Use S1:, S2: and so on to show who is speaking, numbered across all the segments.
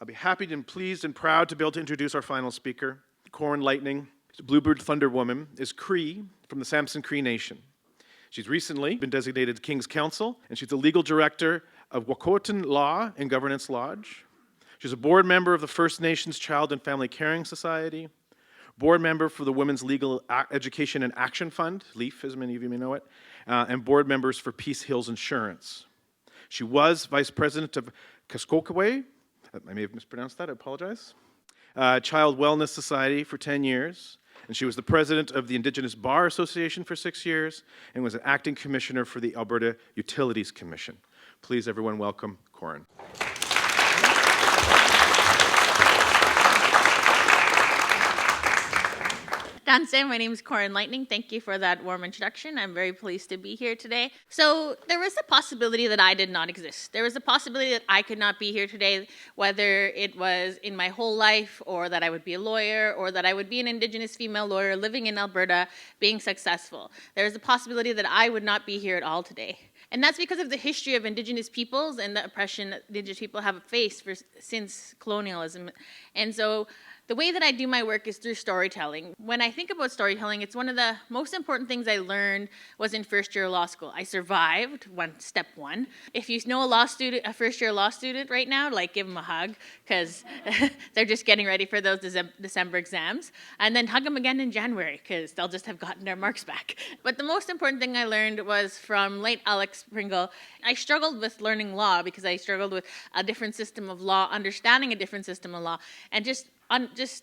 S1: I'll be happy and pleased and proud to be able to introduce our final speaker. Koren Lightning, Bluebird Thunder Woman, is Cree from the Samson Cree Nation. She's recently been designated King's Counsel, and she's the legal director of Wahkohtowin Law and Governance Lodge. She's a board member of the First Nations Child and Family Caring Society, board member for the Women's Legal Education and Action Fund, LEAF, as many of you may know it, and board members for Peace Hills Insurance. She was vice president of Kasohkowew, I may have mispronounced that, I apologize, Child Wellness Society for 10 years, and she was the president of the Indigenous Bar Association for 6 years, and was an acting commissioner for the Alberta Utilities Commission. Please, everyone, welcome Koren.
S2: Danse, my name is Koren Lightning. Thank you for that warm introduction. I'm very pleased to be here today. So there was a possibility that I did not exist. There was a possibility that I could not be here today, whether it was in my whole life, or that I would be a lawyer, or that I would be an Indigenous female lawyer living in Alberta, being successful. There was a possibility that I would not be here at all today. And that's because of the history of Indigenous peoples and the oppression that Indigenous people have faced since colonialism. And so the way that I do my work is through storytelling. When I think about storytelling, it's one of the most important things I learned was in first year law school. I survived step one. If you know a first year law student right now, like give them a hug, because they're just getting ready for those December exams. And then hug them again in January, because they'll just have gotten their marks back. But the most important thing I learned was from late Alex Pringle. I struggled with learning law because I struggled with a different system of law, understanding a different system of law, and just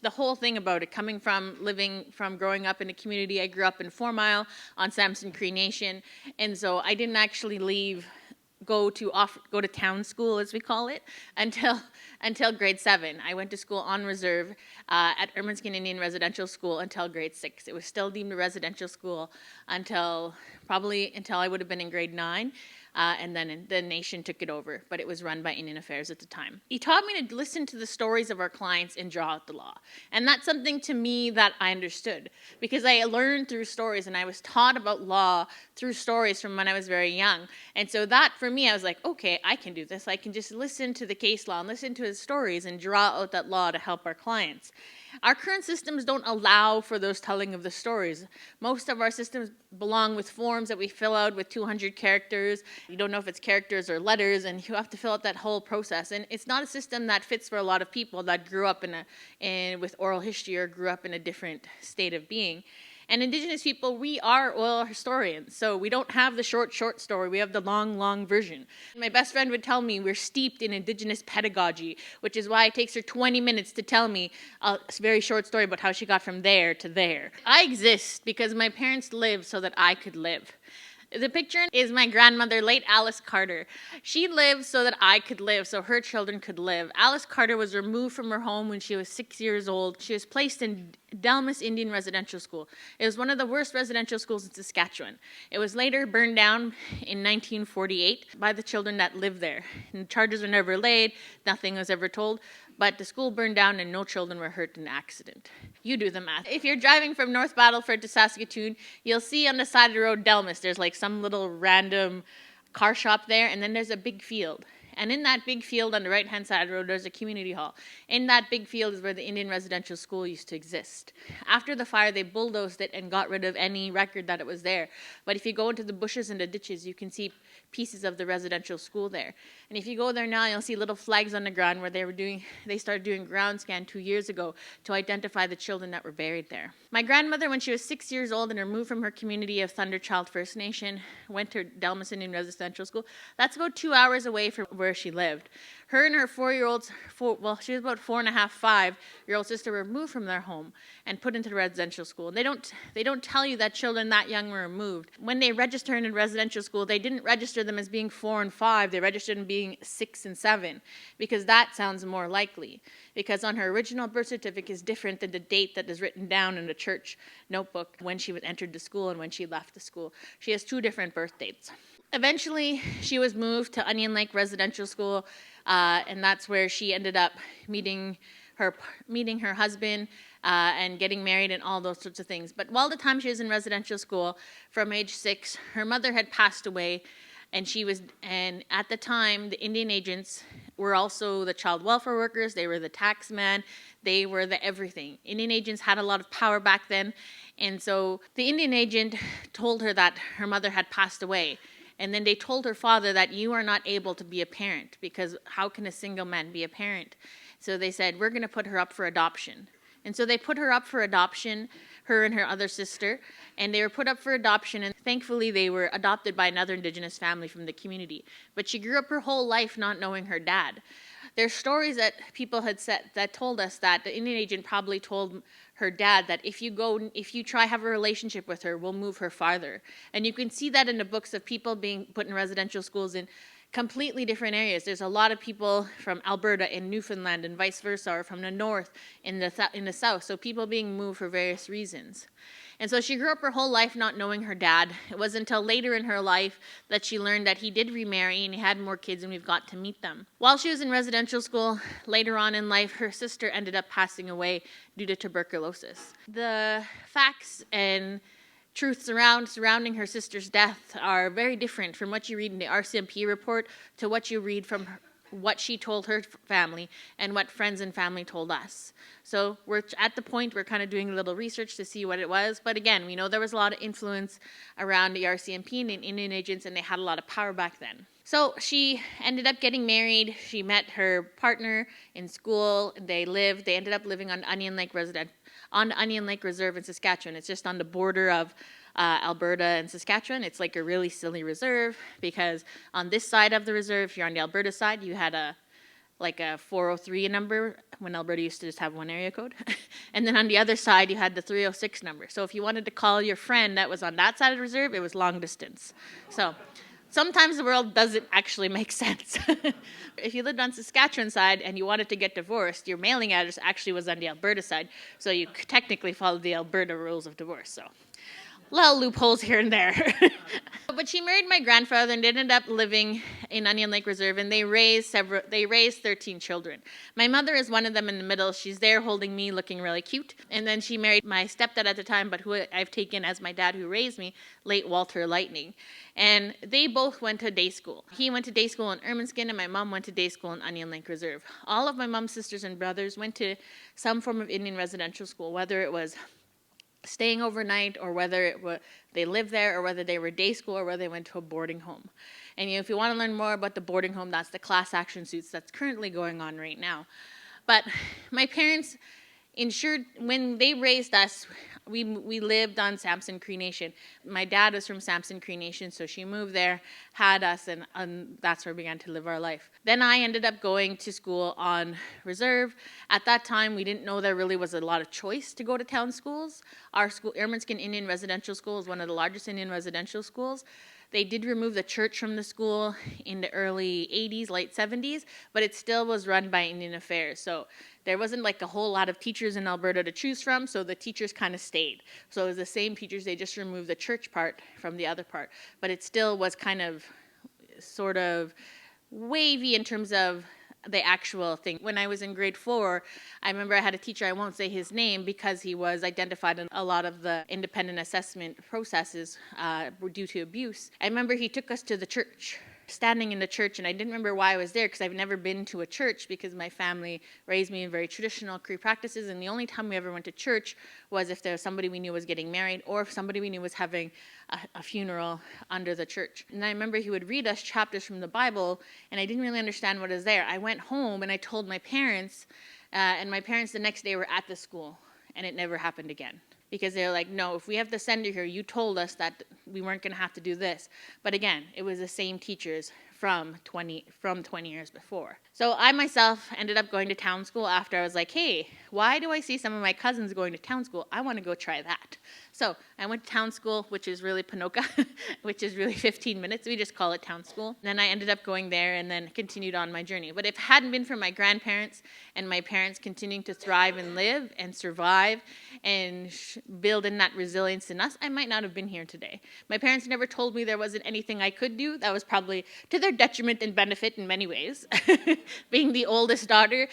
S2: the whole thing about it, coming from growing up in a community. I grew up in 4 Mile on Samson Cree Nation, and so I didn't actually go to town school, as we call it, until grade 7. I went to school on reserve at Ermineskin Indian Residential School until grade 6. It was still deemed a residential school until I would have been in grade 9. And then the nation took it over, but it was run by Indian Affairs at the time. He taught me to listen to the stories of our clients and draw out the law. And that's something to me that I understood, because I learned through stories, and I was taught about law through stories from when I was very young. And so that, for me, I was like, okay, I can do this. I can just listen to the case law and listen to his stories and draw out that law to help our clients. Our current systems don't allow for those telling of the stories. Most of our systems belong with forms that we fill out with 200 characters. You don't know if it's characters or letters, and you have to fill out that whole process. And it's not a system that fits for a lot of people that grew up with oral history or grew up in a different state of being. And Indigenous people, we are oral historians, so we don't have the short story, we have the long version. My best friend would tell me we're steeped in Indigenous pedagogy, which is why it takes her 20 minutes to tell me a very short story about how she got from there to there. I exist because my parents lived so that I could live. The picture is my grandmother, late Alice Carter. She lived so that I could live, so her children could live. Alice Carter was removed from her home when she was 6 years old. She was placed in Delmas Indian Residential School. It was one of the worst residential schools in Saskatchewan. It was later burned down in 1948 by the children that lived there. And charges were never laid, nothing was ever told, but the school burned down and no children were hurt in the accident. You do the math. If you're driving from North Battleford to Saskatoon, you'll see on the side of the road Delmas, there's like some little random car shop there, and then there's a big field. And in that big field on the right-hand side of the road, there's a community hall. In that big field is where the Indian Residential School used to exist. After the fire, they bulldozed it and got rid of any record that it was there. But if you go into the bushes and the ditches, you can see pieces of the residential school there. And if you go there now, you'll see little flags on the ground where they started doing ground scan 2 years ago to identify the children that were buried there. My grandmother, when she was 6 years old and removed from her community of Thunderchild First Nation, went to Delmas Indian Residential School. That's about 2 hours away from where she lived. Her and her she was about 4.5, 5-year-old sister were removed from their home and put into the residential school. They don't tell you that children that young were removed. When they registered in residential school, they didn't register them as being 4 and 5. They registered them being 6 and 7, because that sounds more likely. Because on her original birth certificate is different than the date that is written down in the church notebook when she entered the school and when she left the school. She has 2 different birth dates. Eventually, she was moved to Onion Lake Residential School, and that's where she ended up meeting her husband and getting married and all those sorts of things. But while the time she was in residential school, from age 6, her mother had passed away, and at the time, the Indian agents were also the child welfare workers, they were the tax man, they were the everything. Indian agents had a lot of power back then, and so the Indian agent told her that her mother had passed away. And then they told her father that you are not able to be a parent, because how can a single man be a parent? So they said, we're going to put her up for adoption. And so they put her up for adoption, her and her other sister, and they were put up for adoption, and thankfully they were adopted by another Indigenous family from the community. But she grew up her whole life not knowing her dad. There's stories that people had said that told us that the Indian agent probably told her dad that if you try have a relationship with her, we'll move her farther. And you can see that in the books of people being put in residential schools in completely different areas. There's a lot of people from Alberta and Newfoundland and vice versa, or from the north in the south. So people being moved for various reasons. And so she grew up her whole life not knowing her dad. It wasn't until later in her life that she learned that he did remarry and he had more kids, and we've got to meet them. While she was in residential school, later on in life, her sister ended up passing away due to tuberculosis. The facts and truth surrounding her sister's death are very different from what you read in the RCMP report to what you read from what she told her family and what friends and family told us. So we're at the point we're kind of doing a little research to see what it was. But again, we know there was a lot of influence around the RCMP and Indian agents, and they had a lot of power back then. So she ended up getting married. She met her partner in school. They ended up living on Onion Lake Reserve in Saskatchewan. It's just on the border of Alberta and Saskatchewan. It's like a really silly reserve, because on this side of the reserve, if you're on the Alberta side, you had a 403 number, when Alberta used to just have one area code. And then on the other side, you had the 306 number. So if you wanted to call your friend that was on that side of the reserve, it was long distance. So sometimes the world doesn't actually make sense. If you lived on Saskatchewan side and you wanted to get divorced, your mailing address actually was on the Alberta side, so you technically followed the Alberta rules of divorce. So little loopholes here and there. But she married my grandfather and ended up living in Onion Lake Reserve, and they raised 13 children. My mother is one of them in the middle. She's there holding me, looking really cute. And then she married my stepdad at the time, but who I've taken as my dad who raised me, late Walter Lightning. And they both went to day school. He went to day school in Ermineskin, and my mom went to day school in Onion Lake Reserve. All of my mom's sisters and brothers went to some form of Indian residential school, whether it was staying overnight, or whether they lived there, or whether they were day school, or whether they went to a boarding home. And if you want to learn more about the boarding home, that's the class action suits that's currently going on right now. But my parents ensured, when they raised us, we lived on Samson Cree Nation. My dad was from Samson Cree Nation, so she moved there, had us, and that's where we began to live our life. Then I ended up going to school on reserve. At that time, we didn't know there really was a lot of choice to go to town schools. Our school, Ermineskin Indian Residential School, is one of the largest Indian residential schools. They did remove the church from the school in the early 80s, late 70s, but it still was run by Indian Affairs. So there wasn't like a whole lot of teachers in Alberta to choose from, so the teachers kind of stayed. So it was the same teachers, they just removed the church part from the other part. But it still was kind of sort of wavy in terms of the actual thing. When I was in grade 4, I remember I had a teacher, I won't say his name, because he was identified in a lot of the independent assessment processes due to abuse. I remember he took us to the church, standing in the church, and I didn't remember why I was there, because I've never been to a church, because my family raised me in very traditional Cree practices, and the only time we ever went to church was if there was somebody we knew was getting married, or if somebody we knew was having a funeral under the church. And I remember he would read us chapters from the Bible, and I didn't really understand what was there. I went home and I told my parents, and my parents the next day were at the school, and it never happened again. Because they were like, no, if we have to send you here, you told us that we weren't going to have to do this. But again, it was the same teachers from 20 years before. So I myself ended up going to town school after I was like, hey, why do I see some of my cousins going to town school? I want to go try that. So I went to town school, which is really Ponoka, which is really 15 minutes. We just call it town school. Then I ended up going there and then continued on my journey. But if it hadn't been for my grandparents and my parents continuing to thrive and live and survive and build in that resilience in us, I might not have been here today. My parents never told me there wasn't anything I could do. That was probably to their detriment and benefit in many ways. Being the oldest daughter,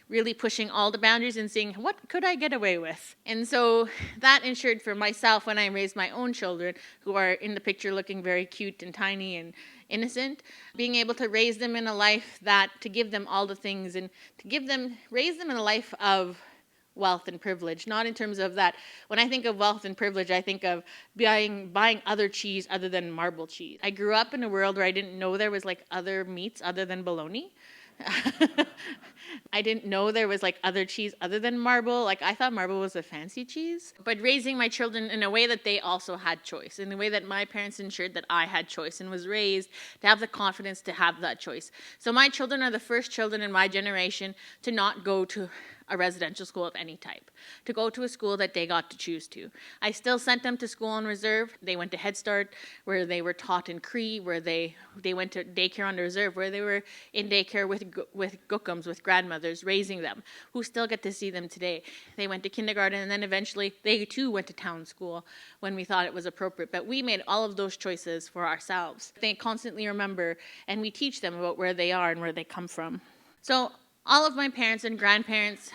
S2: really pushing all the boundaries and seeing what could I get away with. And so that ensured for for myself when I raise my own children, who are in the picture looking very cute and tiny and innocent, being able to raise them in a life to give them all the things and raise them in a life of wealth and privilege, not in terms of that. When I think of wealth and privilege, I think of buying other cheese other than marble cheese. I grew up in a world where I didn't know there was like other meats other than bologna. I didn't know there was like other cheese other than marble. Like I thought marble was a fancy cheese. But raising my children in a way that they also had choice, in the way that my parents ensured that I had choice and was raised to have the confidence to have that choice. So my children are the first children in my generation to not go to a residential school of any type, to go to a school that they got to choose to. I still sent them to school on reserve. They went to Head Start, where they were taught in Cree, where they went to daycare on reserve, where they were in daycare with gookums, with grandmothers raising them, who still get to see them today. They went to kindergarten, and then eventually they too went to town school when we thought it was appropriate. But we made all of those choices for ourselves. They constantly remember, and we teach them about where they are and where they come from. So all of my parents and grandparents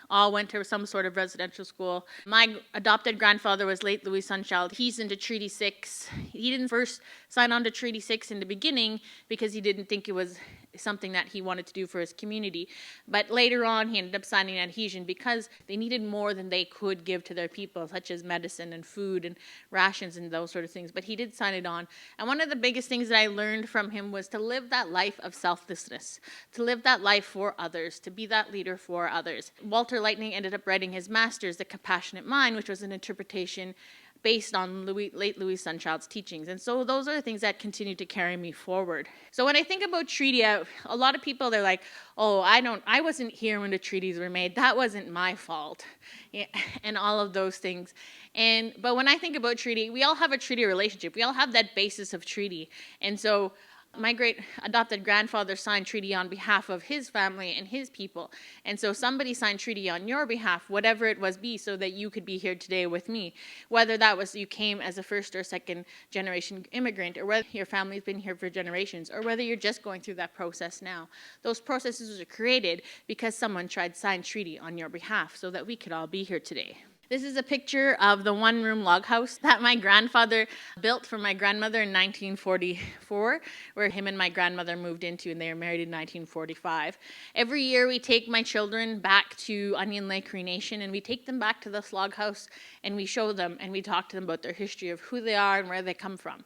S2: all went to some sort of residential school. My adopted grandfather was late Louis Sunchild. He's into Treaty 6. He didn't first sign on to Treaty 6 in the beginning because he didn't think it was something that he wanted to do for his community. But later on, he ended up signing adhesion because they needed more than they could give to their people, such as medicine and food and rations and those sort of things. But he did sign it on. And one of the biggest things that I learned from him was to live that life of selflessness, to live that life for others, to be that leader for others. Walter Lightning ended up writing his master's, The Compassionate Mind, which was an interpretation based on late Louis Sunchild's teachings. And so those are the things that continue to carry me forward. So when I think about treaty, a lot of people, they're like, oh, I wasn't here when the treaties were made. That wasn't my fault. Yeah, and all of those things. But when I think about treaty, we all have a treaty relationship. We all have that basis of treaty. And so my great adopted grandfather signed treaty on behalf of his family and his people. And so somebody signed treaty on your behalf, whatever it was so that you could be here today with me. Whether that was you came as a first or second generation immigrant, or whether your family's been here for generations, or whether you're just going through that process now. Those processes were created because someone tried to sign treaty on your behalf so that we could all be here today. This is a picture of the one-room log house that my grandfather built for my grandmother in 1944, where him and my grandmother moved into, and they were married in 1945. Every year we take my children back to Onion Lake Cree Nation, and we take them back to this log house, and we show them, and we talk to them about their history of who they are and where they come from.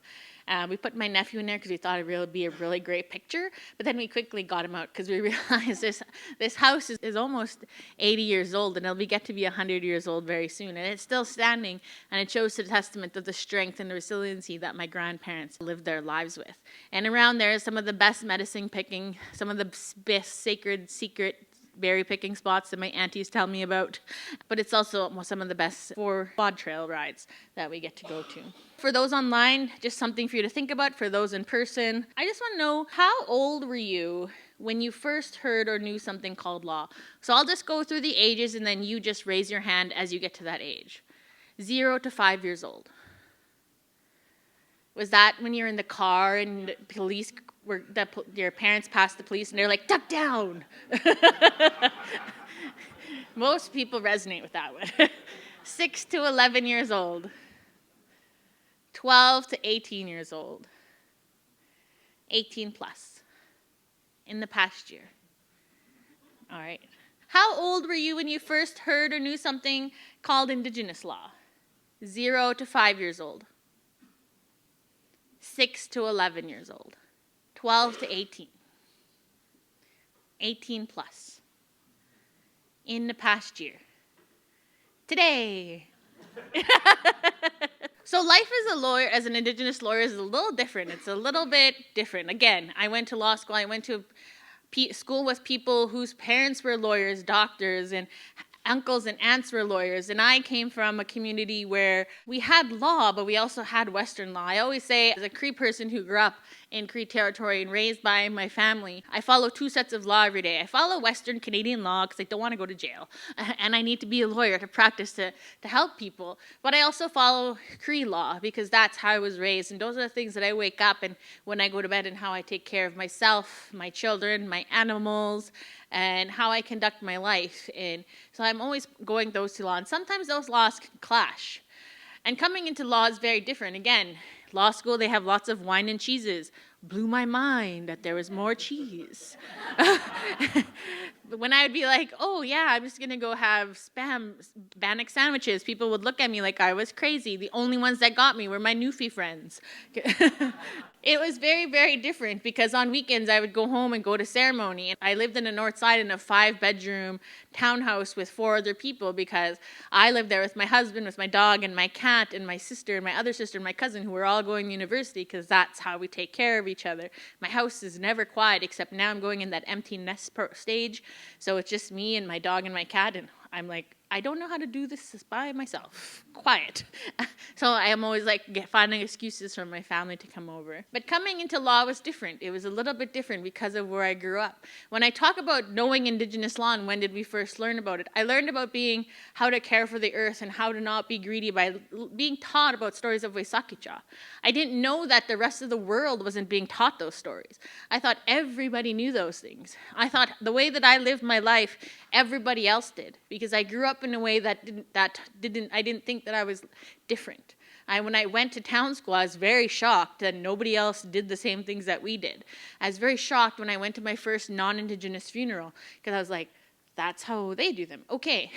S2: We put my nephew in there because we thought it would be a really great picture, but then we quickly got him out because we realized this house is almost 80 years old, and it'll get to be 100 years old very soon, and it's still standing, and it shows the testament of the strength and the resiliency that my grandparents lived their lives with. And around there is some of the best medicine picking, some of the best sacred secret berry picking spots that my aunties tell me about, but it's also some of the best for quad trail rides that we get to go to. For those online, just something for you to think about. For those in person, I just want to know, how old were you when you first heard or knew something called law? So I'll just go through the ages, and then you just raise your hand as you get to that age. 0 to 5 years old. Was that when you're in the car and police your parents passed the police and they're like, duck down? Most people resonate with that one. 6 to 11 years old. 12 to 18 years old. 18 plus. In the past year. All right. How old were you when you first heard or knew something called Indigenous law? 0 to 5 years old. 6 to 11 years old. 12 to 18. 18 plus. In the past year. Today. So life as a lawyer, as an Indigenous lawyer, is a little different. It's a little bit different. Again, I went to law school. I went to school with people whose parents were lawyers, doctors, and uncles and aunts were lawyers, and I came from a community where we had law, but we also had Western law. I always say, as a Cree person who grew up in Cree territory and raised by my family, I follow two sets of law every day. I follow Western Canadian law because I don't want to go to jail, and I need to be a lawyer to practice to help people. But I also follow Cree law because that's how I was raised, and those are the things that I wake up and when I go to bed, and how I take care of myself, my children, my animals, and how I conduct my life. And so I'm always going those two laws. And sometimes those laws can clash. And coming into law is very different. Again, law school, they have lots of wine and cheeses. Blew my mind that there was more cheese. When I would be like, oh yeah, I'm just gonna go have bannock sandwiches, people would look at me like I was crazy. The only ones that got me were my Newfie friends. It was very, very different because on weekends I would go home and go to ceremony. And I lived in the north side in a 5-bedroom townhouse with 4 other people because I lived there with my husband, with my dog and my cat and my sister and my other sister and my cousin who were all going to university because that's how we take care of each other. My house is never quiet except now I'm going in that empty nest stage. So it's just me and my dog and my cat, and I'm like, I don't know how to do this by myself. Quiet. So I am always like finding excuses from my family to come over. But coming into law was different. It was a little bit different because of where I grew up. When I talk about knowing Indigenous law and when did we first learn about it, I learned about how to care for the earth and how to not be greedy by being taught about stories of Wahkohtowin. I didn't know that the rest of the world wasn't being taught those stories. I thought everybody knew those things. I thought the way that I lived my life, everybody else did, because I grew up in a way I didn't think that I was different. When I went to town school, I was very shocked that nobody else did the same things that we did. I was very shocked when I went to my first non-Indigenous funeral because I was like, that's how they do them. Okay.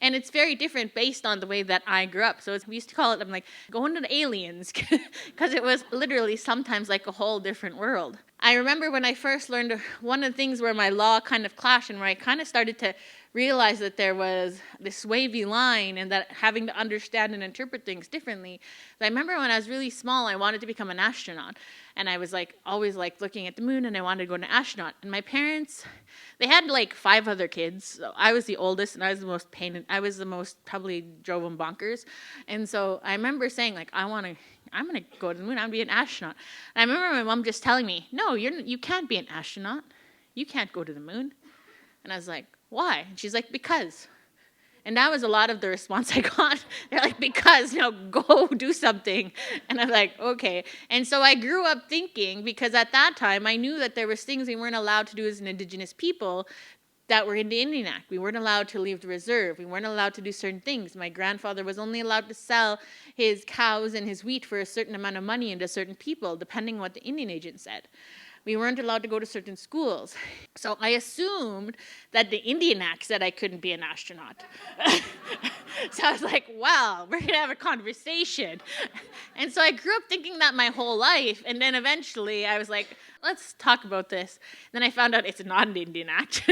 S2: And it's very different based on the way that I grew up. So we used to call it, I'm like, going to the aliens because it was literally sometimes like a whole different world. I remember when I first learned one of the things where my law kind of clashed and where I kind of started to realize that there was this wavy line and that having to understand and interpret things differently. I remember when I was really small, I wanted to become an astronaut. And I was like always like looking at the moon and I wanted to go to astronaut. And my parents, they had like 5 other kids. So I was the oldest and I was the most probably drove them bonkers. And so I remember saying like, I'm going to go to the moon. I'm going to be an astronaut. And I remember my mom just telling me, no, you can't be an astronaut. You can't go to the moon. And I was like, why? And she's like, because. And that was a lot of the response I got. They're like, because, go do something. And I'm like, okay. And so I grew up thinking, because at that time I knew that there was things we weren't allowed to do as an Indigenous people that were in the Indian Act. We weren't allowed to leave the reserve. We weren't allowed to do certain things. My grandfather was only allowed to sell his cows and his wheat for a certain amount of money into certain people, depending on what the Indian agent said. We weren't allowed to go to certain schools. So I assumed that the Indian Act said I couldn't be an astronaut. So I was like, wow, we're going to have a conversation. And so I grew up thinking that my whole life. And then eventually I was like, let's talk about this. And then I found out it's not an Indian Act.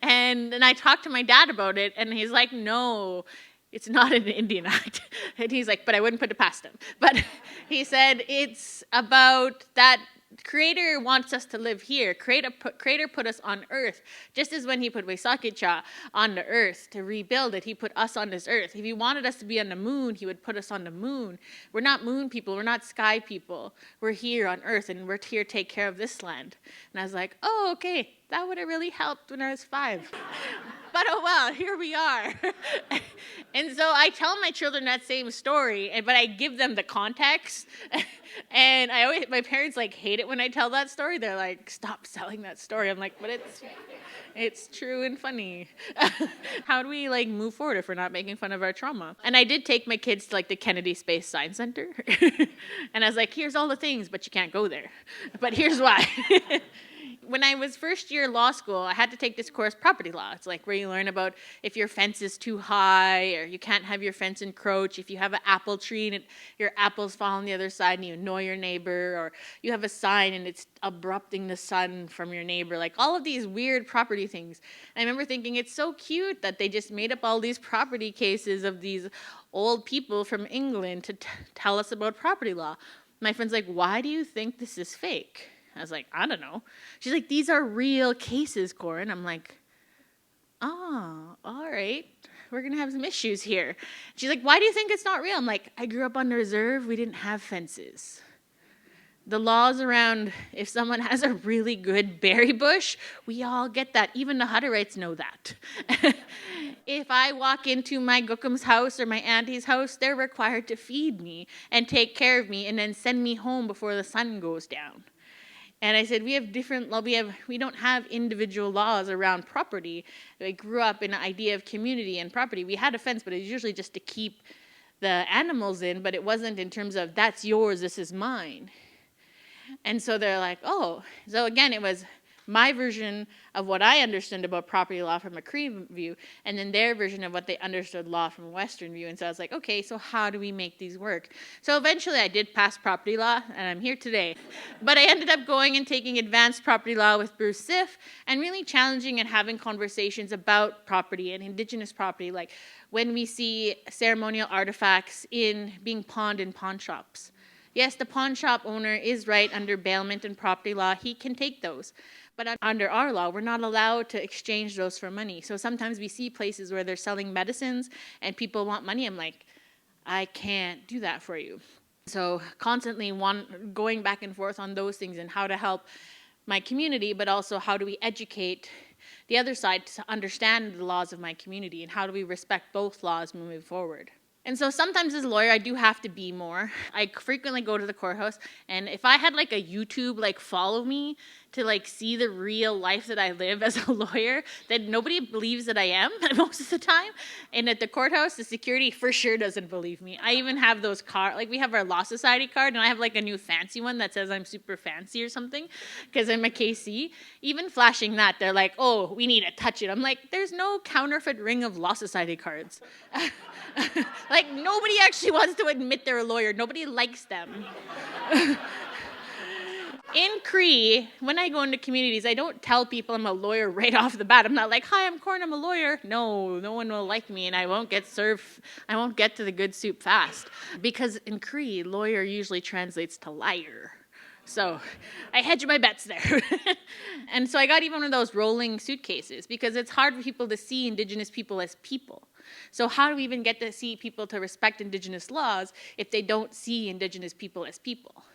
S2: And then I talked to my dad about it. And he's like, no, it's not an Indian Act. And he's like, but I wouldn't put it past him. But he said it's about that Creator wants us to live here. Creator put us on earth. Just as when he put Wahkohtowin on the earth to rebuild it, he put us on this earth. If he wanted us to be on the moon, he would put us on the moon. We're not moon people. We're not sky people. We're here on earth, and we're here to take care of this land. And I was like, oh, okay. That would have really helped when I was 5. But oh well, here we are. And so I tell my children that same story, but I give them the context. And my parents like hate it when I tell that story. They're like, stop selling that story. I'm like, but it's true and funny. How do we like move forward if we're not making fun of our trauma? And I did take my kids to like the Kennedy Space Science Center. And I was like, here's all the things, but you can't go there. But here's why. When I was first year law school, I had to take this course, property law. It's like where you learn about if your fence is too high or you can't have your fence encroach, if you have an apple tree and your apples fall on the other side and you annoy your neighbor, or you have a sign and it's abrupting the sun from your neighbor, like all of these weird property things. And I remember thinking it's so cute that they just made up all these property cases of these old people from England to tell us about property law. My friend's like, why do you think this is fake? I was like, I don't know. She's like, these are real cases, Koren. I'm like, oh, all right. We're going to have some issues here. She's like, why do you think it's not real? I'm like, I grew up on the reserve. We didn't have fences. The laws around if someone has a really good berry bush, we all get that. Even the Hutterites know that. If I walk into my Gookum's house or my auntie's house, they're required to feed me and take care of me and then send me home before the sun goes down. And I said, we have different law. We don't have individual laws around property. I grew up in an idea of community and property. We had a fence, but it was usually just to keep the animals in, but it wasn't in terms of that's yours, this is mine. And so they're like, oh. So again, it was my version of what I understood about property law from a Cree view, and then their version of what they understood law from a Western view. And so I was like, okay, so how do we make these work? So eventually I did pass property law, and I'm here today. But I ended up going and taking advanced property law with Bruce Siff, and really challenging and having conversations about property and Indigenous property, like when we see ceremonial artifacts being pawned in pawn shops. Yes, the pawn shop owner is right under bailment and property law. He can take those. But under our law, we're not allowed to exchange those for money. So sometimes we see places where they're selling medicines and people want money. I'm like, I can't do that for you. So constantly going back and forth on those things and how to help my community, but also how do we educate the other side to understand the laws of my community, and how do we respect both laws moving forward. And so sometimes as a lawyer, I do have to be more. I frequently go to the courthouse, and if I had like a YouTube follow me to see the real life that I live as a lawyer, that nobody believes that I am most of the time. And at the courthouse, the security for sure doesn't believe me. I even have those cards, we have our Law Society card, and I have a new fancy one that says I'm super fancy or something because I'm a KC. Even flashing that, they're like, oh, we need to touch it. I'm like, there's no counterfeit ring of Law Society cards. Nobody actually wants to admit they're a lawyer. Nobody likes them. In Cree, when I go into communities, I don't tell people I'm a lawyer right off the bat. I'm not like, hi, I'm Koren, I'm a lawyer. No one will like me, and I won't get to the good soup fast. Because in Cree, lawyer usually translates to liar. So I hedge my bets there. And so I got even one of those rolling suitcases, because it's hard for people to see Indigenous people as people. So how do we even get to see people to respect Indigenous laws if they don't see Indigenous people as people?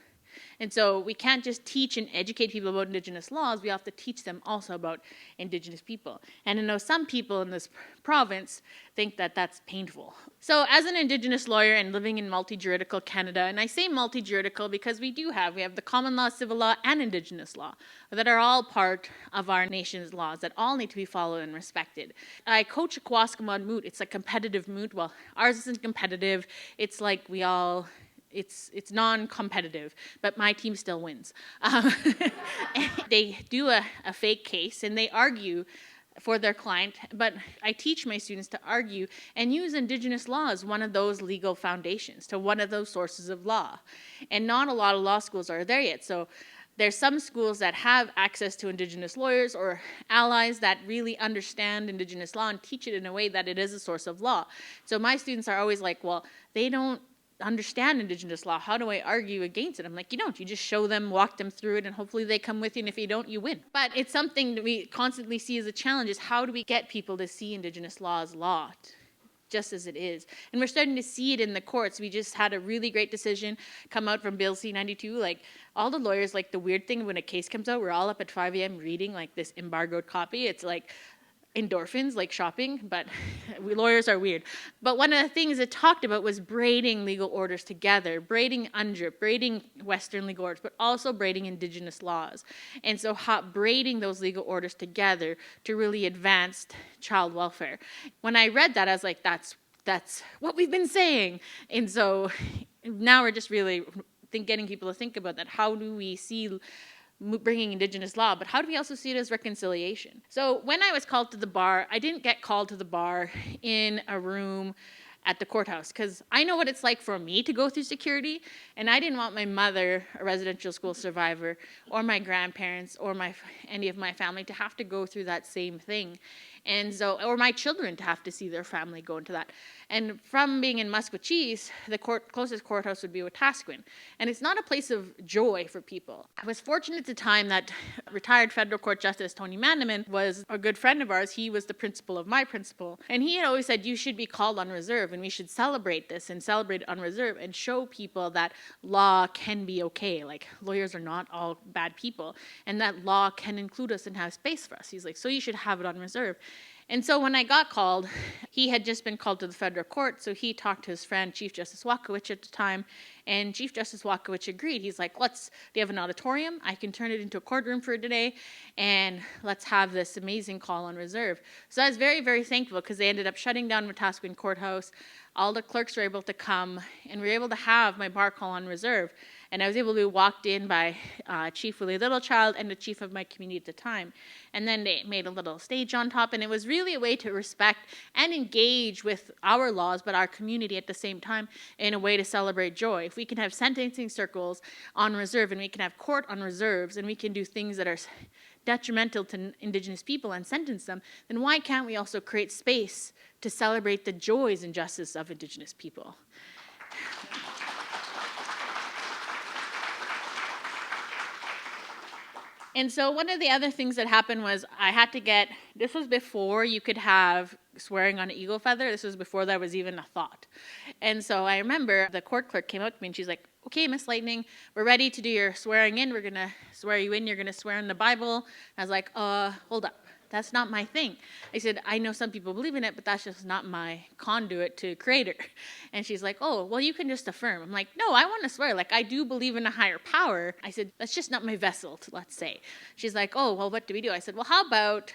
S2: And so we can't just teach and educate people about Indigenous laws, we have to teach them also about Indigenous people. And I know some people in this province think that that's painful. So as an Indigenous lawyer and living in multi-juridical Canada, and I say multi-juridical because we have the common law, civil law, and Indigenous law that are all part of our nation's laws that all need to be followed and respected. I coach a Kasohkowew moot. It's a competitive moot. Well, ours isn't competitive. It's it's non-competitive, but my team still wins. They do a fake case and they argue for their client, but I teach my students to argue and use Indigenous law as one of those legal foundations, to one of those sources of law. And not a lot of law schools are there yet. So there's some schools that have access to Indigenous lawyers or allies that really understand Indigenous law and teach it in a way that it is a source of law. So my students are always like, well, they don't understand Indigenous law. How do I argue against it? I'm like, you don't. You just show them, walk them through it, and hopefully they come with you, and if you don't, you win. But it's something that we constantly see as a challenge, is how do we get people to see Indigenous law as law, just as it is? And we're starting to see it in the courts. We just had a really great decision come out from Bill C-92. All the lawyers, the weird thing when a case comes out, we're all up at 5 a.m. reading this embargoed copy. It's endorphins, like shopping, but we lawyers are weird. But one of the things it talked about was braiding legal orders together, braiding UNDRIP, braiding Western legal orders, but also braiding Indigenous laws. And so braiding those legal orders together to really advance child welfare. When I read that, I was like, that's what we've been saying. And so now we're just really getting people to think about that. How do we see bringing Indigenous law, but how do we also see it as reconciliation? So when I was called to the bar, I didn't get called to the bar in a room at the courthouse, because I know what it's like for me to go through security, and I didn't want my mother, a residential school survivor, or my grandparents, or any of my family to have to go through that same thing. And so, or my children to have to see their family go into that. And from being in Maskwacis, the closest courthouse would be Wahkohtowin. And it's not a place of joy for people. I was fortunate at the time that retired federal court justice Tony Mandaman was a good friend of ours. He was the principal of my principal. And he had always said, you should be called on reserve, and we should celebrate this and celebrate it on reserve and show people that law can be okay. Lawyers are not all bad people, and that law can include us and have space for us. He's like, so you should have it on reserve. And so when I got called, he had just been called to the federal court, so he talked to his friend, Chief Justice Wahkohtowin at the time, and Chief Justice Wahkohtowin agreed. He's like, do you have an auditorium? I can turn it into a courtroom for today, and let's have this amazing call on reserve. So I was very, very thankful because they ended up shutting down Wahkohtowin Courthouse. All the clerks were able to come, and we were able to have my bar call on reserve. And I was able to be walked in by Chief Willie Littlechild and the chief of my community at the time. And then they made a little stage on top, and it was really a way to respect and engage with our laws, but our community at the same time in a way to celebrate joy. If we can have sentencing circles on reserve, and we can have court on reserves, and we can do things that are detrimental to Indigenous people and sentence them, then why can't we also create space to celebrate the joys and justice of Indigenous people? And so one of the other things that happened was I had to get, this was before you could have swearing on an eagle feather. This was before that was even a thought. And so I remember the court clerk came up to me and she's like, okay, Miss Lightning, we're ready to do your swearing in. We're going to swear you in. You're going to swear in the Bible. I was like, hold up. That's not my thing. I said, I know some people believe in it, but that's just not my conduit to Creator. And she's like, oh, well, you can just affirm. I'm like, no, I want to swear. Like, I do believe in a higher power. I said, that's just not my vessel, let's say. She's like, oh, well, what do we do? I said, well, how about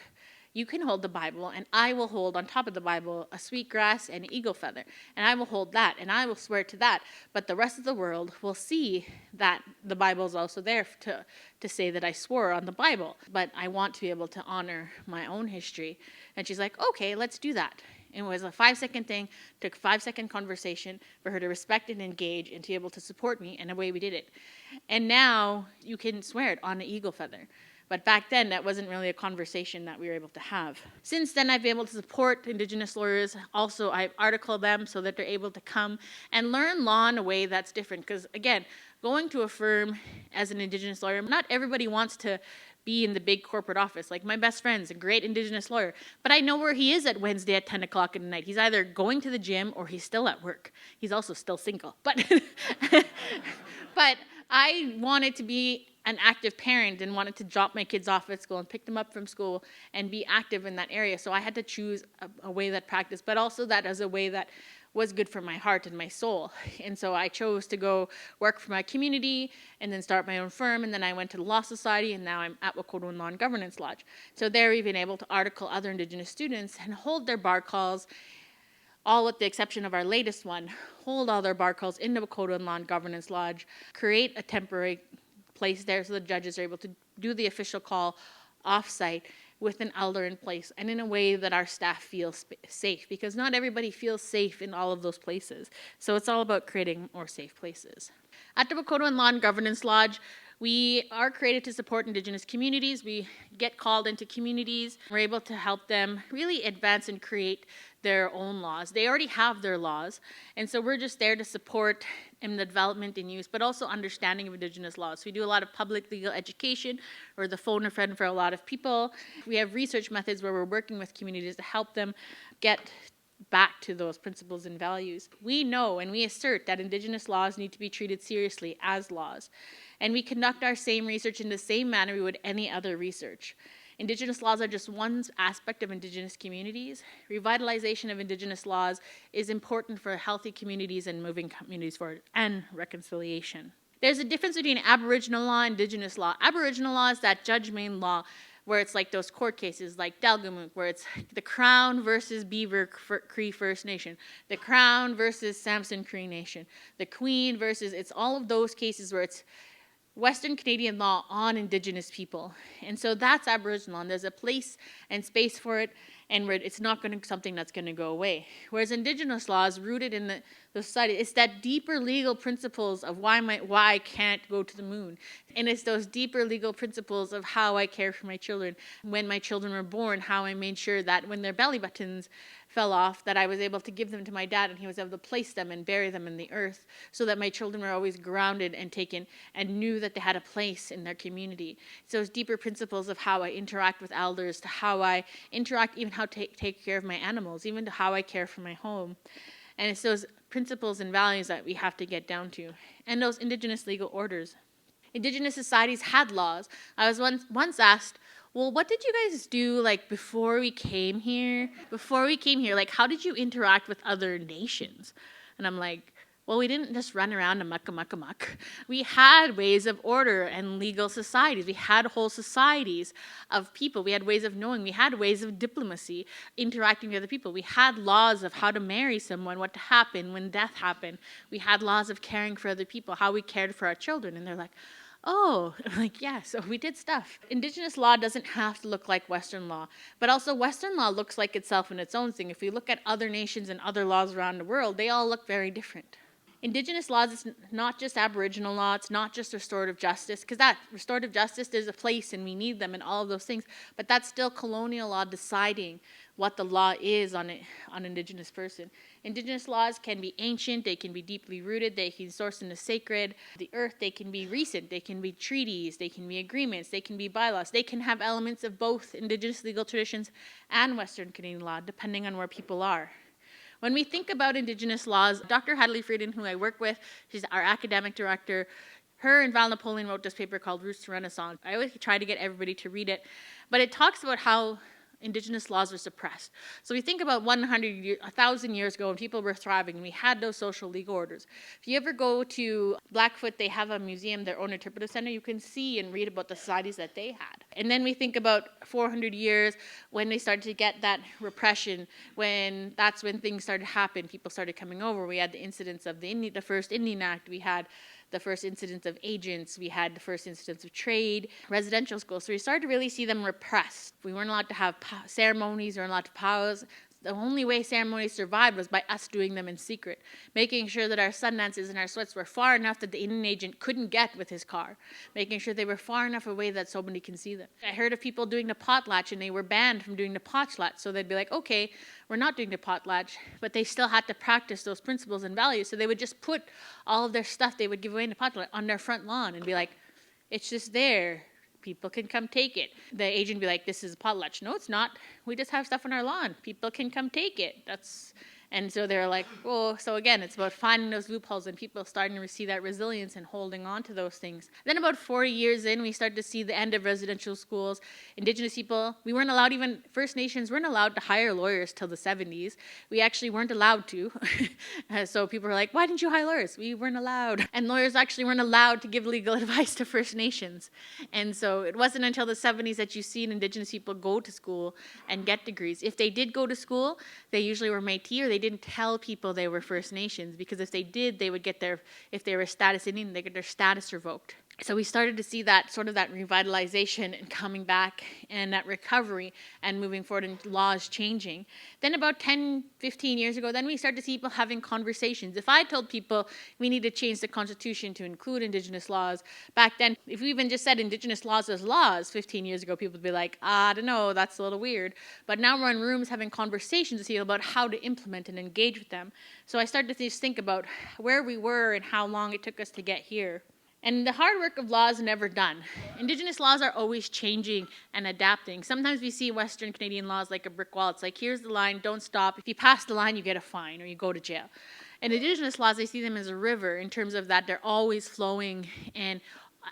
S2: you can hold the Bible, and I will hold on top of the Bible a sweetgrass and an eagle feather, and I will hold that, and I will swear to that. But the rest of the world will see that the Bible is also there to say that I swore on the Bible. But I want to be able to honor my own history. And she's like, okay, let's do that. It was a 5-second thing, took a 5-second conversation for her to respect and engage and to be able to support me, and away we did it. And now you can swear it on an eagle feather. But back then, that wasn't really a conversation that we were able to have. Since then, I've been able to support Indigenous lawyers. Also, I've articled them so that they're able to come and learn law in a way that's different. Because, again, going to a firm as an Indigenous lawyer, not everybody wants to be in the big corporate office. Like my best friend's a great Indigenous lawyer, but I know where he is at Wednesday at 10 o'clock at night. He's either going to the gym or he's still at work. He's also still single. But I wanted to be an active parent and wanted to drop my kids off at school and pick them up from school and be active in that area. So I had to choose a way that practiced, but also that as a way that was good for my heart and my soul. And so I chose to go work for my community and then start my own firm. And then I went to the Law Society, and now I'm at Wahkohtowin Law and Governance Lodge. So there we've been able to article other Indigenous students and hold their bar calls, all with the exception of our latest one, hold all their bar calls in the Wahkohtowin Law and Governance Lodge, create a temporary place there so the judges are able to do the official call off-site with an elder in place and in a way that our staff feels safe, because not everybody feels safe in all of those places. So it's all about creating more safe places. At the Wahkohtowin Law and Governance Lodge, we are created to support Indigenous communities. We get called into communities. We're able to help them really advance and create their own laws. They already have their laws, and so we're just there to support in the development and use, but also understanding of Indigenous laws. So we do a lot of public legal education, or the phone a friend for a lot of people. We have research methods where we're working with communities to help them get back to those principles and values. We know and we assert that Indigenous laws need to be treated seriously as laws, and we conduct our same research in the same manner we would any other research. Indigenous laws are just one aspect of Indigenous communities. Revitalization of Indigenous laws is important for healthy communities and moving communities forward, and reconciliation. There's a difference between Aboriginal law and Indigenous law. Aboriginal law is that judge-made law where it's like those court cases like Delgamuukw, where it's the Crown versus Beaver Cree First Nation, the Crown versus Samson Cree Nation, the Queen versus, it's all of those cases where it's Western Canadian law on Indigenous people. And so that's Aboriginal, and there's a place and space for it, and where it's not going to something that's going to go away. Whereas Indigenous law is rooted in the society. It's that deeper legal principles of why I can't go to the moon. And it's those deeper legal principles of how I care for my children. When my children were born, how I made sure that when their belly buttons fell off, that I was able to give them to my dad, and he was able to place them and bury them in the earth, so that my children were always grounded and taken and knew that they had a place in their community. It's those deeper principles of how I interact with elders, to how I interact, even how to take care of my animals, even to how I care for my home. And it's those principles and values that we have to get down to. And those Indigenous legal orders. Indigenous societies had laws. I was once asked, well, what did you guys do like before we came here? Like, how did you interact with other nations? And I'm like, well, we didn't just run around amok. We had ways of order and legal societies. We had whole societies of people. We had ways of knowing. We had ways of diplomacy, interacting with other people. We had laws of how to marry someone, what to happen when death happened. We had laws of caring for other people, how we cared for our children. And they're like, oh, I'm like, yeah, so we did stuff. Indigenous law doesn't have to look like Western law, but also Western law looks like itself in its own thing. If we look at other nations and other laws around the world, they all look very different. Indigenous laws is not just Aboriginal law, it's not just restorative justice, because that restorative justice, there's a place and we need them and all of those things, but that's still colonial law deciding what the law is on Indigenous person. Indigenous laws can be ancient, they can be deeply rooted, they can source in the sacred, the earth, they can be recent, they can be treaties, they can be agreements, they can be bylaws, they can have elements of both Indigenous legal traditions and Western Canadian law, depending on where people are. When we think about Indigenous laws, Dr. Hadley Frieden, who I work with, she's our academic director, her and Val Napoleon wrote this paper called Roots to Renaissance. I always try to get everybody to read it, but it talks about how Indigenous laws were suppressed. So we think about 1,000 years ago when people were thriving and we had those social legal orders. If you ever go to Blackfoot, they have a museum, their own interpretive center, you can see and read about the societies that they had. And then we think about 400 years when they started to get that repression, that's when things started to happen, people started coming over. We had the incidents of the first Indian Act, we had the first incidents of agents, we had the first incidents of trade, residential schools. So we started to really see them repressed. We weren't allowed to have ceremonies, we weren't allowed to pause. The only way ceremonies survived was by us doing them in secret, making sure that our sun dances and our sweats were far enough that the Indian agent couldn't get with his car, making sure they were far enough away that somebody can see them. I heard of people doing the potlatch and they were banned from doing the potlatch, so they'd be like, okay, we're not doing the potlatch, but they still had to practice those principles and values, so they would just put all of their stuff they would give away in the potlatch on their front lawn and be like, it's just there. People can come take it. The agent would be like, this is a potlatch. No, it's not. We just have stuff on our lawn. People can come take it. And so they're like, oh, so again, it's about finding those loopholes and people starting to see that resilience and holding on to those things. Then about 40 years in, we started to see the end of residential schools. Indigenous people, we weren't allowed, even First Nations weren't allowed to hire lawyers till the 70s. We actually weren't allowed to. So people were like, why didn't you hire lawyers? We weren't allowed. And lawyers actually weren't allowed to give legal advice to First Nations. And so it wasn't until the 70s that you seen Indigenous people go to school and get degrees. If they did go to school, they usually were Métis, or they didn't tell people they were First Nations, because if they did, they would get if they were status Indian, they get their status revoked. So we started to see that sort of that revitalization and coming back and that recovery and moving forward and laws changing. Then about 10, 15 years ago, then we started to see people having conversations. If I told people we need to change the Constitution to include Indigenous laws, back then, if we even just said Indigenous laws as laws 15 years ago, people would be like, I don't know, that's a little weird. But now we're in rooms having conversations with people about how to implement and engage with them. So I started to just think about where we were and how long it took us to get here. And the hard work of law is never done. Indigenous laws are always changing and adapting. Sometimes we see Western Canadian laws like a brick wall. It's like, here's the line, don't stop. If you pass the line, you get a fine or you go to jail. And Indigenous laws, I see them as a river in terms of that they're always flowing and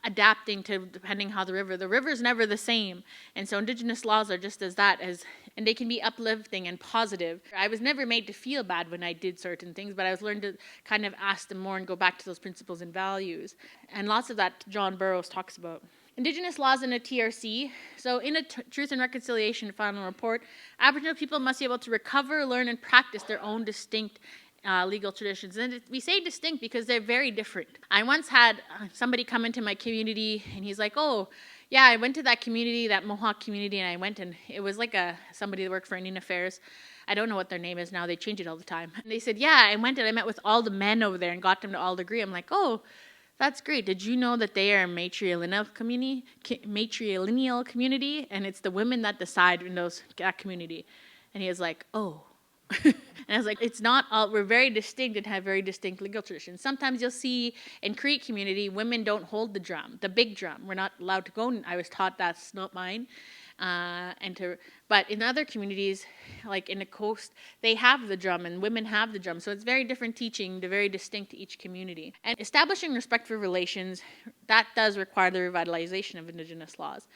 S2: adapting to depending how the river is never the same. And so Indigenous laws are just as that, and they can be uplifting and positive. I was never made to feel bad when I did certain things, but I was learned to kind of ask them more and go back to those principles and values. And lots of that John Burroughs talks about. Indigenous laws in a TRC. So in a Truth and Reconciliation final report, Aboriginal people must be able to recover, learn, and practice their own distinct legal traditions. And we say distinct because they're very different. I once had somebody come into my community and he's like, oh, yeah, I went to that community, that Mohawk community, and I went and it was like somebody that worked for Indian Affairs. I don't know what their name is now. They change it all the time. And they said, yeah, I went and I met with all the men over there and got them to all agree. I'm like, oh, that's great. Did you know that they are a matrilineal community? And it's the women that decide in that community. And he was like, oh. And I was like, it's not all, we're very distinct and have very distinct legal traditions. Sometimes you'll see in Cree community, women don't hold the drum, the big drum. We're not allowed to go. I was taught that's not mine. But in other communities, like in the coast, they have the drum and women have the drum. So it's very different teaching, they're very distinct to each community. And establishing respectful relations, that does require the revitalization of Indigenous laws.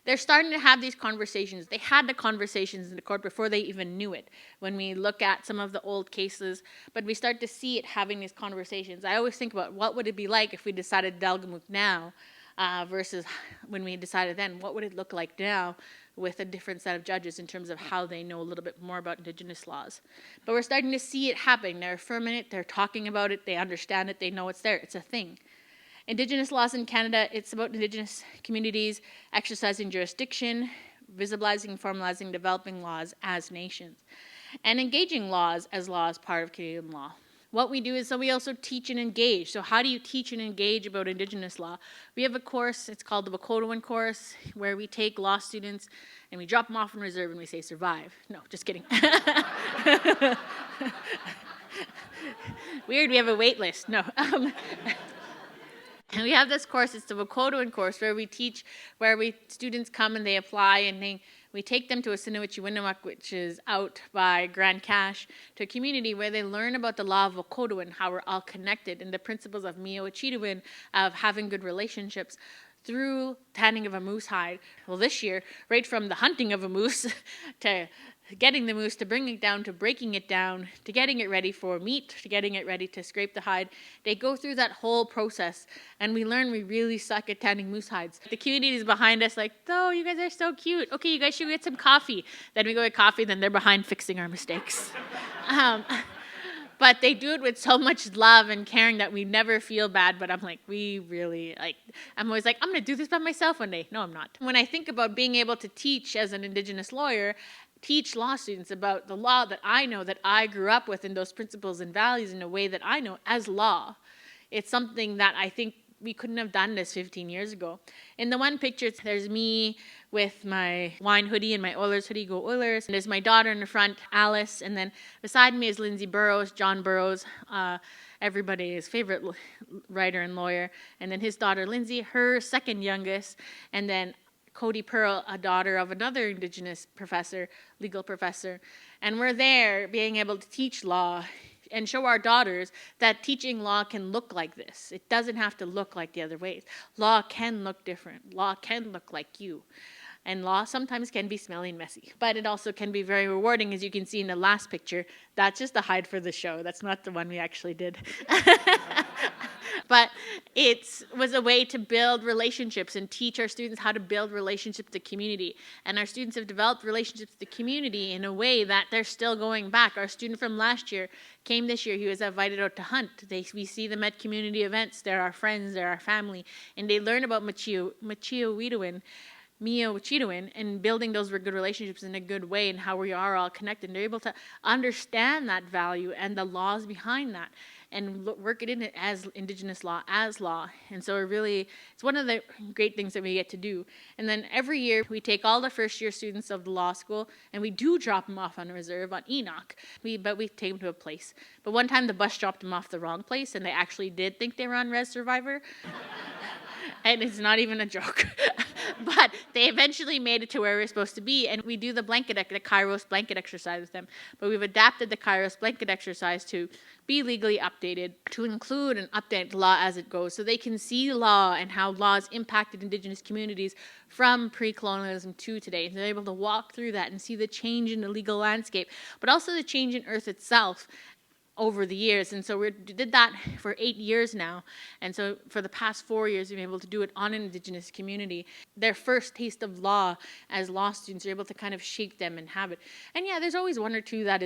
S2: they're starting to have these conversations. They had the conversations in the court before they even knew it. When we look at some of the old cases, but we start to see it having these conversations. I always think about what would it be like if we decided Delgamuukw now versus when we decided then. What would it look like now with a different set of judges in terms of how they know a little bit more about Indigenous laws? But we're starting to see it happen. They're affirming it. They're talking about it. They understand it. They know it's there. It's a thing. Indigenous laws in Canada, it's about Indigenous communities exercising jurisdiction, visibilizing, formalizing, developing laws as nations, and engaging laws as part of Canadian law. What we do is, so we also teach and engage. So how do you teach and engage about Indigenous law? We have a course, it's called the Wahkohtowin course, where we take law students and we drop them off in reserve and we say, survive. No, just kidding. Weird, we have a wait list. No. And we have this course, it's the Wahkohtowin course, where we teach, students come and they apply, and we take them to a Sinuichi-Winnewuk, which is out by Grand Cache, to a community where they learn about the law of Wahkohtowin, how we're all connected, and the principles of Wahkohtowin, of having good relationships, through tanning of a moose hide. Well, this year, right from the hunting of a moose to getting the moose, to bringing it down, to breaking it down, to getting it ready for meat, to getting it ready to scrape the hide. They go through that whole process, and we learn we really suck at tanning moose hides. The community is behind us like, oh, you guys are so cute. Okay, you guys should get some coffee. Then we go get coffee, then they're behind fixing our mistakes. But they do it with so much love and caring that we never feel bad. But I'm like, I'm always like, I'm going to do this by myself one day. No, I'm not. When I think about being able to teach as an Indigenous lawyer, teach law students about the law that I know, that I grew up with, and those principles and values in a way that I know as law, it's something that I think we couldn't have done this 15 years ago. In the one picture, there's me with my wine hoodie and my Oilers hoodie, go Oilers. And there's my daughter in the front, Alice. And then beside me is Lindsay Burrows, John Burrows, everybody's favorite writer and lawyer. And then his daughter, Lindsay, her second youngest. And then Cody Pearl, a daughter of another Indigenous professor, legal professor. And we're there being able to teach law and show our daughters that teaching law can look like this. It doesn't have to look like the other ways. Law can look different. Law can look like you. And law sometimes can be smelly and messy, but it also can be very rewarding, as you can see in the last picture. That's just a hide for the show. That's not the one we actually did. But it was a way to build relationships and teach our students how to build relationships with the community. And our students have developed relationships with the community in a way that they're still going back. Our student from last year came this year. He was invited out to hunt. We see them at community events. They're our friends. They're our family. And they learn about Wahkohtowin, and building those good relationships in a good way, and how we are all connected. And they're able to understand that value and the laws behind that, and work it in it as Indigenous law, as law. And so it's one of the great things that we get to do. And then every year we take all the first year students of the law school, and we do drop them off on a reserve on Enoch. But we take them to a place. But one time the bus dropped them off the wrong place, and they actually did think they were on Res Survivor. And it's not even a joke. But they eventually made it to where we were supposed to be, and we do the Kairos blanket exercise with them. But we've adapted the Kairos blanket exercise to be legally updated, to include and update law as it goes, so they can see law and how laws impacted Indigenous communities from pre-colonialism to today. And they're able to walk through that and see the change in the legal landscape, but also the change in Earth itself over the years. And so we did that for 8 years now. And so for the past 4 years, we've been able to do it on an Indigenous community. Their first taste of law as law students are able to kind of shape them and have it. And yeah, there's always one or two that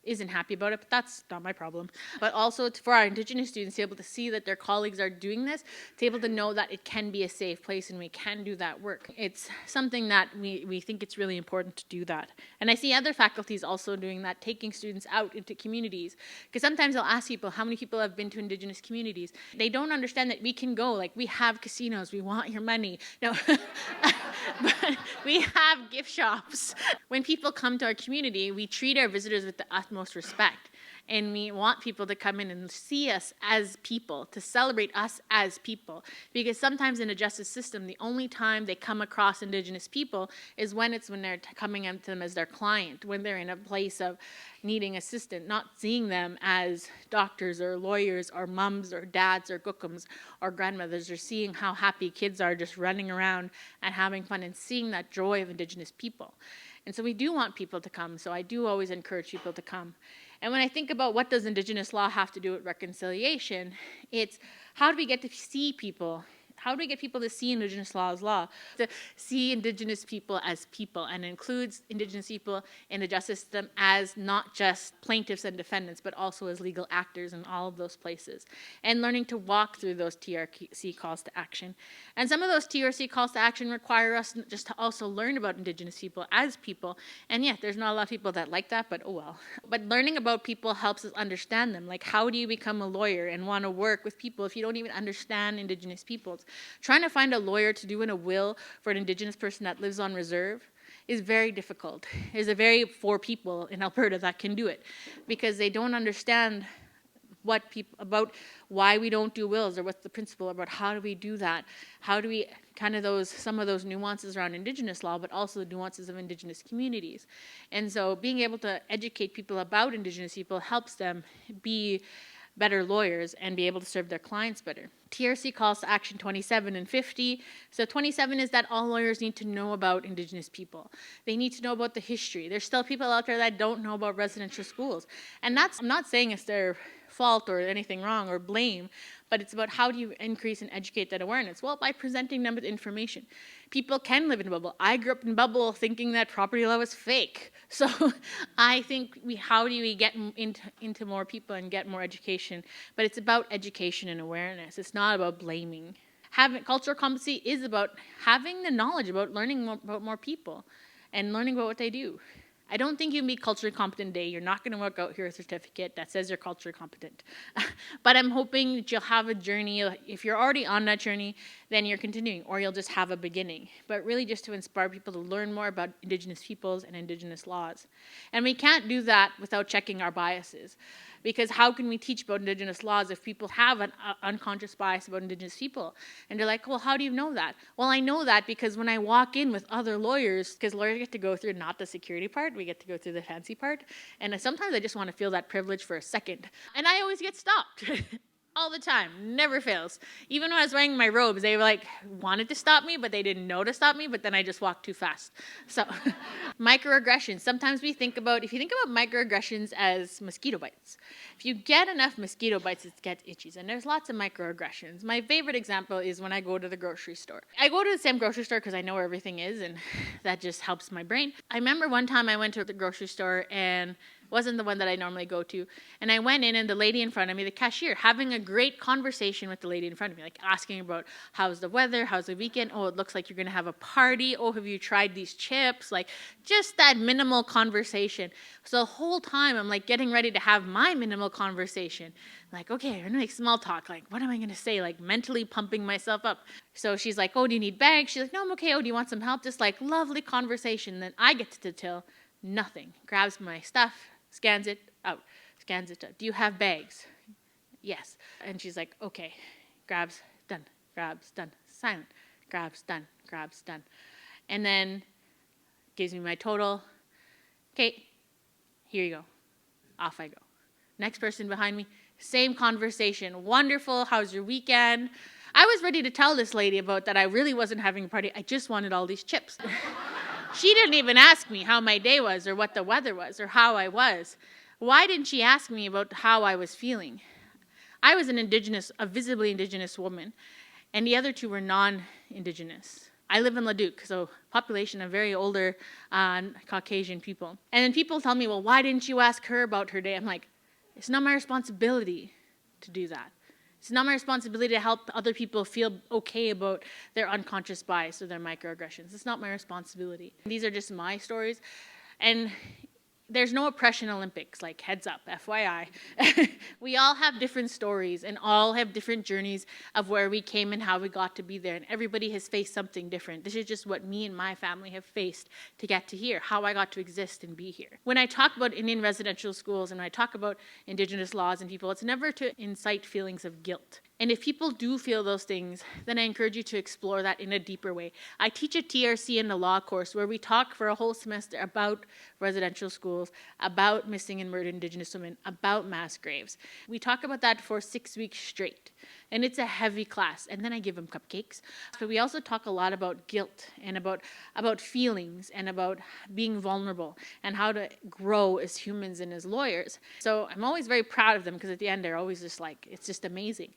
S2: isn't happy about it, but that's not my problem. But also for our Indigenous students to be able to see that their colleagues are doing this, to be able to know that it can be a safe place and we can do that work. It's something that we think it's really important to do that. And I see other faculties also doing that, taking students out into communities. Because sometimes I'll ask people, how many people have been to Indigenous communities? They don't understand that we can go, like we have casinos, we want your money. No, but we have gift shops. When people come to our community, we treat our visitors with the utmost respect. And we want people to come in and see us as people, to celebrate us as people. Because sometimes in a justice system, the only time they come across Indigenous people is when they're coming at them as their client, when they're in a place of needing assistance, not seeing them as doctors or lawyers or mums or dads or gookums or grandmothers, or seeing how happy kids are just running around and having fun and seeing that joy of Indigenous people. And so we do want people to come, so I do always encourage people to come. And when I think about what does Indigenous law have to do with reconciliation, it's how do we get to see people? How do we get people to see Indigenous law as law? To see Indigenous people as people, and includes Indigenous people in the justice system as not just plaintiffs and defendants, but also as legal actors in all of those places. And learning to walk through those TRC calls to action. And some of those TRC calls to action require us just to also learn about Indigenous people as people. And yeah, there's not a lot of people that like that, but oh well. But learning about people helps us understand them. Like, how do you become a lawyer and want to work with people if you don't even understand Indigenous peoples? Trying to find a lawyer to do in a will for an Indigenous person that lives on reserve is very difficult. There's a very few people in Alberta that can do it, because they don't understand about why we don't do wills, or what's the principle about how do we do that, how do we some of those nuances around Indigenous law, but also the nuances of Indigenous communities. And so being able to educate people about Indigenous people helps them be better lawyers and be able to serve their clients better. TRC calls to action 27 and 50. So 27 is that all lawyers need to know about Indigenous people. They need to know about the history. There's still people out there that don't know about residential schools. And I'm not saying it's their fault or anything wrong or blame, but it's about how do you increase and educate that awareness? Well, by presenting them with information. People can live in a bubble. I grew up in a bubble thinking that property law was fake. So I think how do we get into more people and get more education? But it's about education and awareness. It's not about blaming. Having cultural competency is about having the knowledge about learning about more people and learning about what they do. I don't think you can be culturally competent today. You're not going to work out here a certificate that says you're culturally competent. But I'm hoping that you'll have a journey. If you're already on that journey, then you're continuing, or you'll just have a beginning. But really just to inspire people to learn more about Indigenous peoples and Indigenous laws. And we can't do that without checking our biases. Because how can we teach about Indigenous laws if people have an unconscious bias about Indigenous people? And they're like, well, how do you know that? Well, I know that because when I walk in with other lawyers, because lawyers get to go through not the security part, we get to go through the fancy part. And sometimes I just want to feel that privilege for a second. And I always get stopped. All the time, never fails. Even when I was wearing my robes, they wanted to stop me, but they didn't know to stop me, but then I just walked too fast. So, microaggressions. Sometimes if you think about microaggressions as mosquito bites. If you get enough mosquito bites, it gets itchy, and there's lots of microaggressions. My favorite example is when I go to the grocery store. I go to the same grocery store because I know where everything is, and that just helps my brain. I remember one time I went to the grocery store, and wasn't the one that I normally go to. And I went in, and the lady in front of me, the cashier, having a great conversation with the lady in front of me, like asking about how's the weather, how's the weekend, oh, it looks like you're going to have a party, oh, have you tried these chips, like just that minimal conversation. So the whole time I'm like getting ready to have my minimal conversation. Like, okay, I'm going to make small talk. Like, what am I going to say? Like mentally pumping myself up. So she's like, oh, do you need bags? She's like, no, I'm okay. Oh, do you want some help? Just like lovely conversation. Then I get to tell nothing. Grabs my stuff, scans it out. Do you have bags? Yes. And she's like, okay. Grabs, done. Grabs, done. Silent. Grabs, done. Grabs, done. And then gives me my total. Okay, here you go. Off I go. Next person behind me, same conversation. Wonderful. How's your weekend? I was ready to tell this lady about that I really wasn't having a party. I just wanted all these chips. She didn't even ask me how my day was or what the weather was or how I was. Why didn't she ask me about how I was feeling? I was a visibly Indigenous woman, and the other two were non-Indigenous. I live in Leduc, so population of very older Caucasian people. And then people tell me, well, why didn't you ask her about her day? I'm like, it's not my responsibility to do that. It's not my responsibility to help other people feel okay about their unconscious bias or their microaggressions. It's not my responsibility. These are just my stories. And there's no oppression Olympics, like heads up, FYI. We all have different stories and all have different journeys of where we came and how we got to be there. And everybody has faced something different. This is just what me and my family have faced to get to here, how I got to exist and be here. When I talk about Indian residential schools and when I talk about Indigenous laws and people, it's never to incite feelings of guilt. And if people do feel those things, then I encourage you to explore that in a deeper way. I teach a TRC in the law course where we talk for a whole semester about residential schools, about missing and murdered Indigenous women, about mass graves. We talk about that for 6 weeks straight. And it's a heavy class. And then I give them cupcakes. But we also talk a lot about guilt and about feelings and about being vulnerable and how to grow as humans and as lawyers. So I'm always very proud of them because at the end they're always just like, it's just amazing.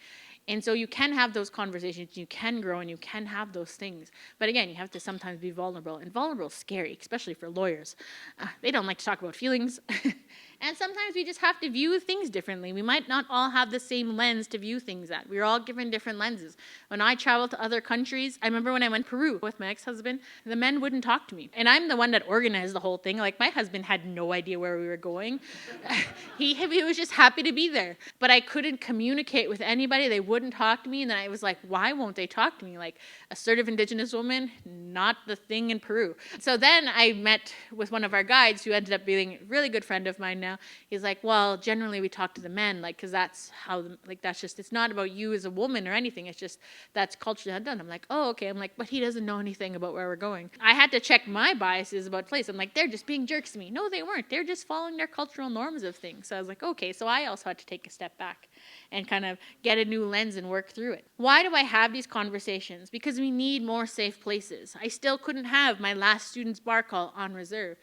S2: And so you can have those conversations, you can grow, and you can have those things. But again, you have to sometimes be vulnerable. And vulnerable is scary, especially for lawyers. They don't like to talk about feelings. And sometimes we just have to view things differently. We might not all have the same lens to view things at. We're all given different lenses. When I travel to other countries, I remember when I went to Peru with my ex-husband, the men wouldn't talk to me. And I'm the one that organized the whole thing. Like, my husband had no idea where we were going. He was just happy to be there. But I couldn't communicate with anybody. They wouldn't talk to me. And then I was like, why won't they talk to me? Like, assertive Indigenous woman, not the thing in Peru. So then I met with one of our guides who ended up being a really good friend of mine now. He's like, well, generally we talk to the men, like, because that's how, like, that's just, it's not about you as a woman or anything. It's just, that's culturally done. I'm like, oh, okay. I'm like, but he doesn't know anything about where we're going. I had to check my biases about place. I'm like, they're just being jerks to me. No, they weren't. They're just following their cultural norms of things. So I was like, okay. So I also had to take a step back and kind of get a new lens and work through it. Why do I have these conversations? Because we need more safe places. I still couldn't have my last student's bar call on reserve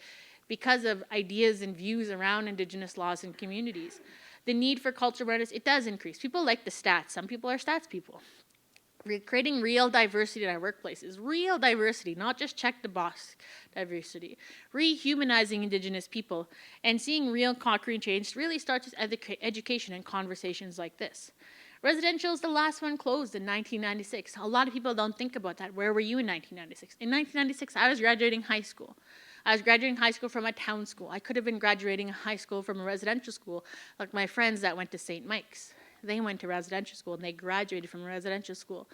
S2: because of ideas and views around Indigenous laws and communities. The need for cultural awareness, it does increase. People like the stats. Some people are stats people. We're creating real diversity in our workplaces. Real diversity, not just check the box diversity. Rehumanizing Indigenous people and seeing real concrete change really starts with education and conversations like this. Residential is the last one closed in 1996. A lot of people don't think about that. Where were you in 1996? In 1996, I was graduating high school. I was graduating high school from a town school. I could have been graduating high school from a residential school, like my friends that went to St. Mike's. They went to residential school and they graduated from a residential school.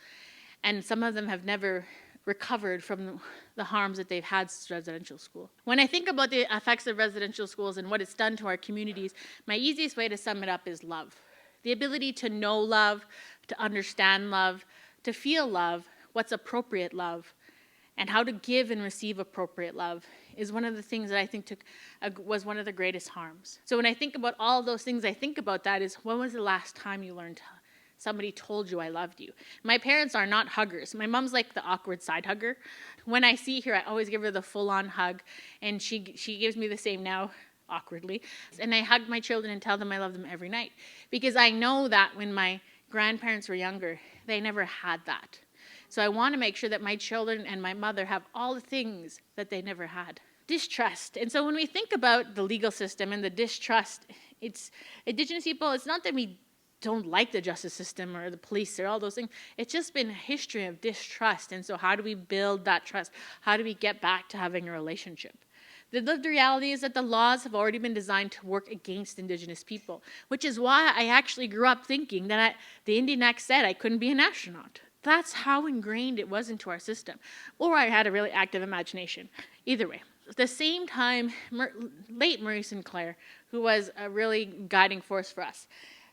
S2: And some of them have never recovered from the harms that they've had since residential school. When I think about the effects of residential schools and what it's done to our communities, my easiest way to sum it up is love. The ability to know love, to understand love, to feel love, what's appropriate love, and how to give and receive appropriate love is one of the things that I think was one of the greatest harms. So when I think about all those things, I think about that is, when was the last time you learned somebody told you I loved you? My parents are not huggers. My mom's like the awkward side hugger. When I see her, I always give her the full-on hug, and she gives me the same now, awkwardly. And I hug my children and tell them I love them every night, because I know that when my grandparents were younger, they never had that. So I want to make sure that my children and my mother have all the things that they never had. Distrust. And so when we think about the legal system and the distrust, it's Indigenous people, it's not that we don't like the justice system or the police or all those things. It's just been a history of distrust. And so how do we build that trust? How do we get back to having a relationship? The lived reality is that the laws have already been designed to work against Indigenous people, which is why I actually grew up thinking that the Indian Act said I couldn't be an astronaut. That's how ingrained it was into our system. Or I had a really active imagination. Either way. At the same time, late Marie Sinclair, who was a really guiding force for us,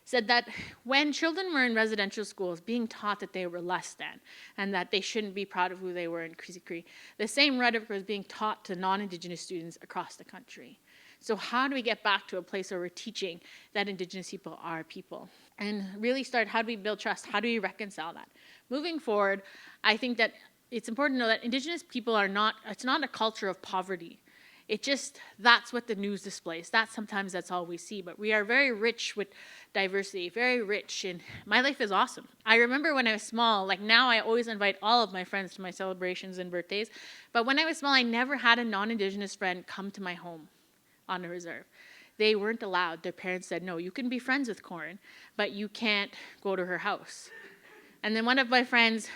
S2: said that when children were in residential schools being taught that they were less than and that they shouldn't be proud of who they were in CIC.C., the same rhetoric was being taught to non-Indigenous students across the country. So how do we get back to a place where we're teaching that Indigenous people are people? And really start, how do we build trust? How do we reconcile that? Moving forward, I think that it's important to know that Indigenous people are not, it's not a culture of poverty. It just, that's what the news displays. Sometimes that's all we see. But we are very rich with diversity, very rich. And my life is awesome. I remember when I was small, like now I always invite all of my friends to my celebrations and birthdays. But when I was small, I never had a non-Indigenous friend come to my home on the reserve. They weren't allowed. Their parents said, no, you can be friends with Koren, but you can't go to her house. And then one of my friends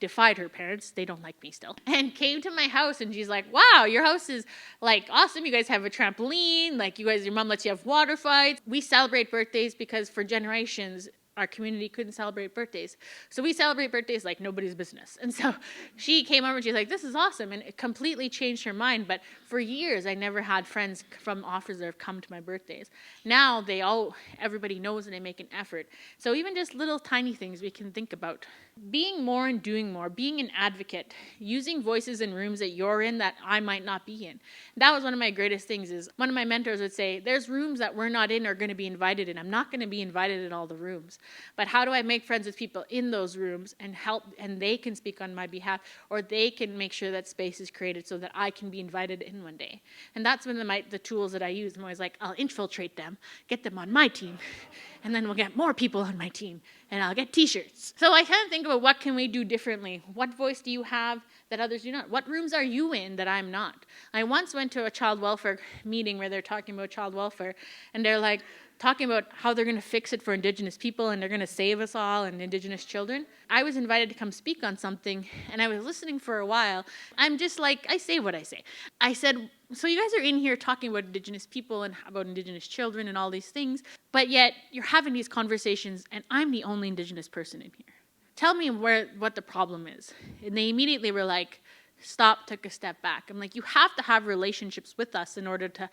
S2: defied her parents, they don't like me still, and came to my house, and she's like, wow, your house is like awesome. You guys have a trampoline, like your mom lets you have water fights. We celebrate birthdays because for generations, our community couldn't celebrate birthdays. So we celebrate birthdays like nobody's business. And so she came over and she's like, this is awesome. And it completely changed her mind. But for years, I never had friends from offers that have come to my birthdays. Now everybody knows and they make an effort. So even just little tiny things we can think about. Being more and doing more, being an advocate, using voices in rooms that you're in that I might not be in. That was one of my greatest things. Is one of my mentors would say, there's rooms that we're not in or going to be invited in. I'm not going to be invited in all the rooms. But how do I make friends with people in those rooms and help, and they can speak on my behalf, or they can make sure that space is created so that I can be invited in one day. And that's one of the tools that I use. I'm always like, I'll infiltrate them, get them on my team, and then we'll get more people on my team, and I'll get t-shirts. So I kind of think about what can we do differently? What voice do you have that others do not? What rooms are you in that I'm not? I once went to a child welfare meeting where they're talking about child welfare, and they're like, talking about how they're going to fix it for Indigenous people and they're going to save us all and Indigenous children. I was invited to come speak on something, and I was listening for a while. I'm just like, I say what I say. I said, so you guys are in here talking about Indigenous people and about Indigenous children and all these things, but yet you're having these conversations and I'm the only Indigenous person in here. Tell me what the problem is. And they immediately were like, stop, took a step back. I'm like, you have to have relationships with us in order to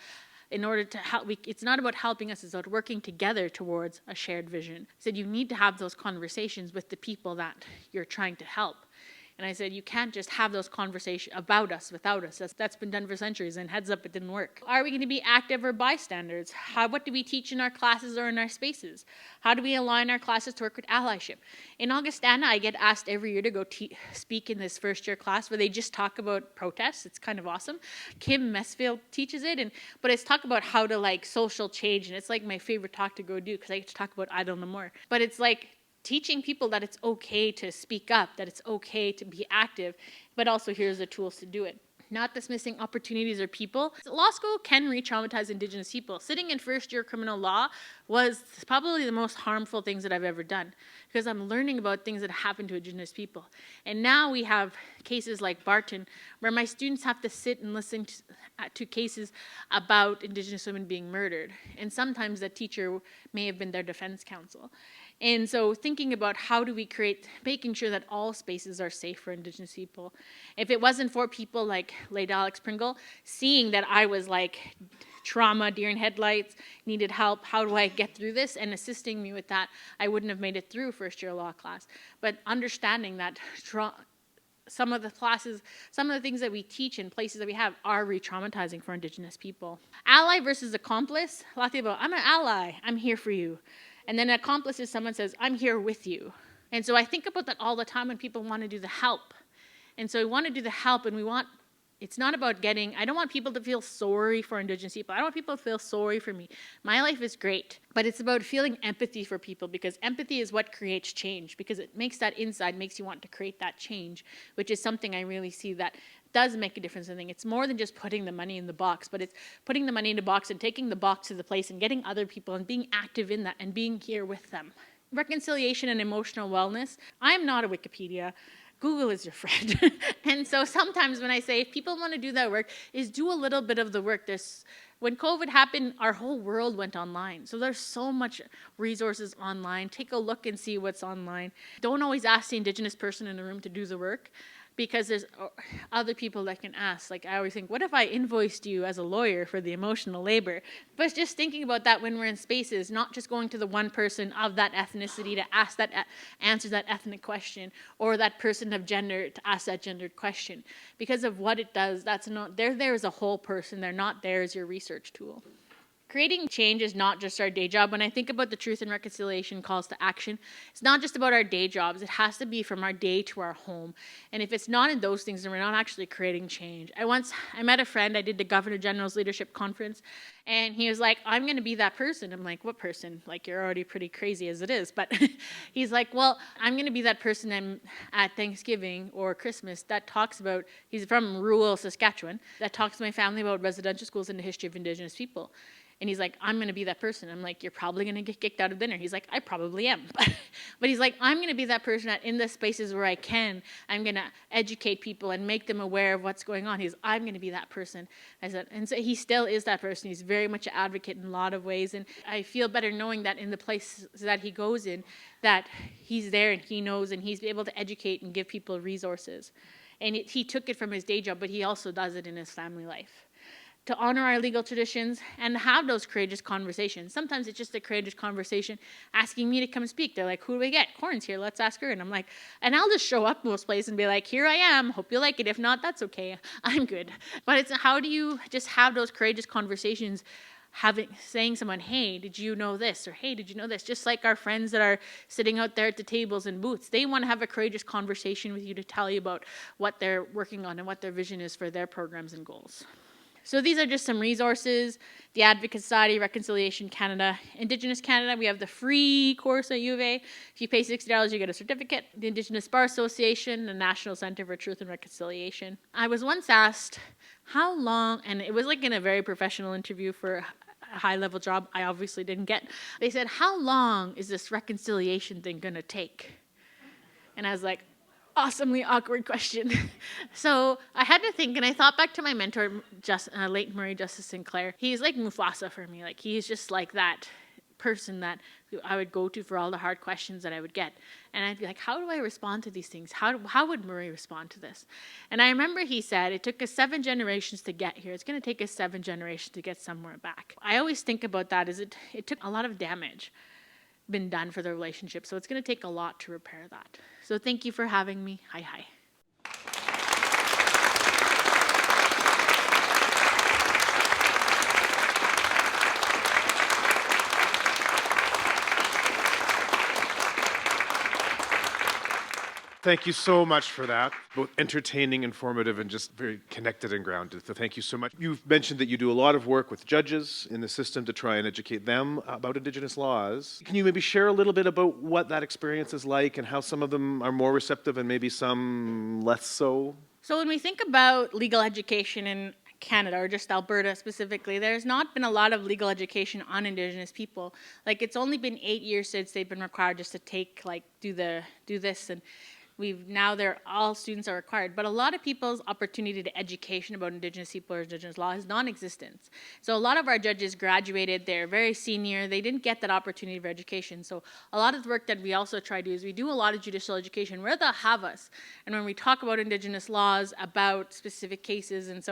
S2: help. It's not about helping us, it's about working together towards a shared vision. I said, you need to have those conversations with the people that you're trying to help. And I said, you can't just have those conversations about us without us. That's been done for centuries, and heads up, it didn't work. Are we going to be active or bystanders? What do we teach in our classes or in our spaces? How do we align our classes to work with allyship? In Augustana, I get asked every year to go speak in this first year class where they just talk about protests. It's kind of awesome. Kim Messfield teaches it, but it's talk about how to social change, and it's like my favorite talk to go do because I get to talk about I don't know more. But it's like teaching people that it's okay to speak up, that it's okay to be active, but also here's the tools to do it. Not dismissing opportunities or people. Law school can re-traumatize Indigenous people. Sitting in first year criminal law was probably the most harmful things that I've ever done because I'm learning about things that happen to Indigenous people. And now we have cases like Barton where my students have to sit and listen to cases about Indigenous women being murdered. And sometimes that teacher may have been their defense counsel. And so thinking about how do we making sure that all spaces are safe for Indigenous people. If it wasn't for people like Lady Alex Pringle, seeing that I was trauma, deer in headlights, needed help, how do I get through this, and assisting me with that, I wouldn't have made it through first year law class. But understanding that some of the classes, some of the things that we teach in places that we have are re-traumatizing for Indigenous people. Ally versus accomplice. A lot of people, I'm an ally, I'm here for you. And then an accomplice is someone says, I'm here with you. And so I think about that all the time when people want to do the help. And so we want to do the help, and it's not about I don't want people to feel sorry for Indigenous people. I don't want people to feel sorry for me. My life is great, but it's about feeling empathy for people, because empathy is what creates change, because it makes that inside, makes you want to create that change, which is something I really see that does make a difference. I think it's more than just putting the money in the box, but it's putting the money in the box and taking the box to the place and getting other people and being active in that and being here with them. Reconciliation and emotional wellness. I'm not a Wikipedia. Google is your friend. And so sometimes when I say if people want to do that work, is do a little bit of the work. When COVID happened, our whole world went online. So there's so much resources online. Take a look and see what's online. Don't always ask the Indigenous person in the room to do the work, because there's other people that can ask. I always think, what if I invoiced you as a lawyer for the emotional labor? But just thinking about that when we're in spaces, not just going to the one person of that ethnicity to answer that ethnic question, or that person of gender to ask that gendered question. Because of what it does, they're there as a whole person. They're not there as your research tool. Creating change is not just our day job. When I think about the truth and reconciliation calls to action, it's not just about our day jobs. It has to be from our day to our home. And if it's not in those things, then we're not actually creating change. I met a friend, I did the Governor General's Leadership Conference, and he was like, I'm going to be that person. I'm like, what person? You're already pretty crazy as it is. But he's like, well, I'm going to be that person at Thanksgiving or Christmas that talks about, he's from rural Saskatchewan, that talks to my family about residential schools and the history of Indigenous people. And he's like, I'm going to be that person. I'm like, you're probably going to get kicked out of dinner. He's like, I probably am. But he's like, I'm going to be that person that in the spaces where I can, I'm going to educate people and make them aware of what's going on. I'm going to be that person. I said, and so he still is that person. He's very much an advocate in a lot of ways. And I feel better knowing that in the places that he goes in, that he's there and he knows and he's able to educate and give people resources. And he took it from his day job, but he also does it in his family life. To honor our legal traditions and have those courageous conversations. Sometimes it's just a courageous conversation asking me to come speak. They're like, who do we get? Koren's here, let's ask her. And I'm like, and I'll just show up most places and be like, here I am, hope you like it. If not, that's okay, I'm good. But it's how do you just have those courageous conversations, saying someone, hey, did you know this? Or hey, did you know this? Just like our friends that are sitting out there at the tables and booths, they want to have a courageous conversation with you to tell you about what they're working on and what their vision is for their programs and goals. So these are just some resources. The Advocate Society, Reconciliation Canada, Indigenous Canada. We have the free course at U of A. If you pay $60, you get a certificate. The Indigenous Bar Association, the National Center for Truth and Reconciliation. I was once asked how long, and it was like in a very professional interview for a high-level job I obviously didn't get. They said, how long is this reconciliation thing going to take? And I was like, awesomely awkward question. So I had to think, and I thought back to my mentor, late Murray Justice Sinclair. He's like Mufasa for me. Like, he's just like that person that I would go to for all the hard questions that I would get. And I'd be like, how do I respond to these things? How would Murray respond to this? And I remember he said, it took us 7 generations to get here. It's going to take us 7 generations to get somewhere back. I always think about that as it took a lot of damage been done for the relationship. So it's going to take a lot to repair that. So thank you for having me. Hi.
S1: Thank you so much for that. Both entertaining, informative, and just very connected and grounded. So thank you so much. You've mentioned that you do a lot of work with judges in the system to try and educate them about Indigenous laws. Can you maybe share a little bit about what that experience is like and how some of them are more receptive and maybe some less so?
S2: So when we think about legal education in Canada, or just Alberta specifically, there's not been a lot of legal education on Indigenous people. Like, it's only been 8 years since they've been required just to take, do this, and all students are required, but a lot of people's opportunity to education about Indigenous people or Indigenous law is non-existent. So a lot of our judges graduated, they're very senior, they didn't get that opportunity for education. So a lot of the work that we also try to do is we do a lot of judicial education where they'll have us. And when we talk about Indigenous laws, about specific cases, and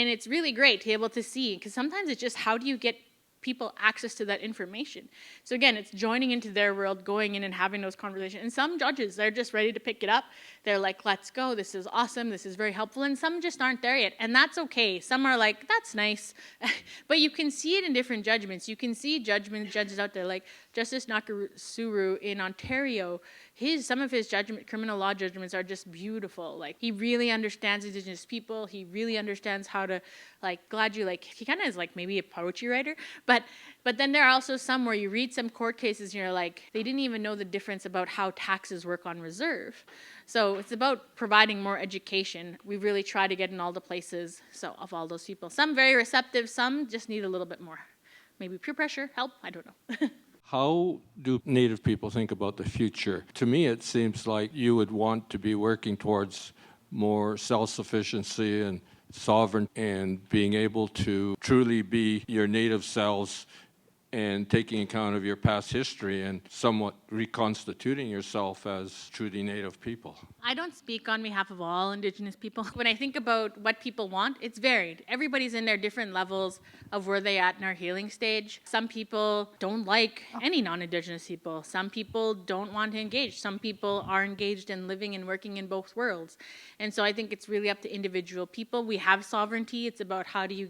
S2: it's really great to be able to see, because sometimes it's just how do you get people access to that information. So again, it's joining into their world, going in and having those conversations. And some judges, they're just ready to pick it up. They're like, let's go, this is awesome, this is very helpful. And some just aren't there yet. And that's okay. Some are like, that's nice. But you can see it in different judgments. You can see judges out there, like Justice Nakasuru in Ontario. Some of his criminal law judgments are just beautiful. Like, he really understands Indigenous people. He really understands how to, he kind of is like maybe a poetry writer. But then there are also some where you read some court cases and you're like, they didn't even know the difference about how taxes work on reserve. So it's about providing more education. We really try to get in all the places, of all those people. Some very receptive, some just need a little bit more. Maybe peer pressure, help, I don't know.
S3: How do Native people think about the future? To me, it seems like you would want to be working towards more self-sufficiency and sovereign and being able to truly be your native selves and taking account of your past history and somewhat reconstituting yourself as truly Native people.
S2: I don't speak on behalf of all Indigenous people. When I think about what people want, it's varied. Everybody's in their different levels of where they're at in our healing stage. Some people don't like any non-Indigenous people. Some people don't want to engage. Some people are engaged in living and working in both worlds. And so I think it's really up to individual people. We have sovereignty. It's about how do you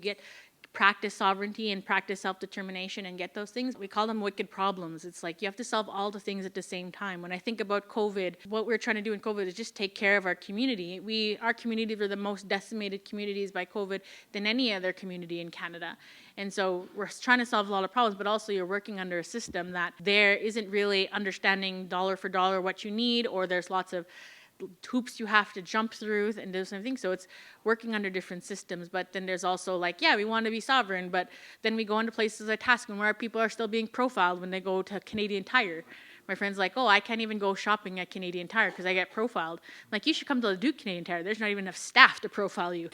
S2: practice sovereignty and practice self-determination and get those things. We call them wicked problems. It's like you have to solve all the things at the same time. When I think about COVID, what we're trying to do in COVID is just take care of our community. Our communities are the most decimated communities by COVID than any other community in Canada. And so we're trying to solve a lot of problems, but also you're working under a system that there isn't really understanding dollar for dollar what you need, or there's lots of hoops you have to jump through and do something. So it's working under different systems. But then there's also like, yeah, we want to be sovereign, but then we go into places like Tasman where people are still being profiled when they go to Canadian Tire. My friend's like, oh, I can't even go shopping at Canadian Tire because I get profiled. I'm like, you should come to the Duke Canadian Tire. There's not even enough staff to profile you.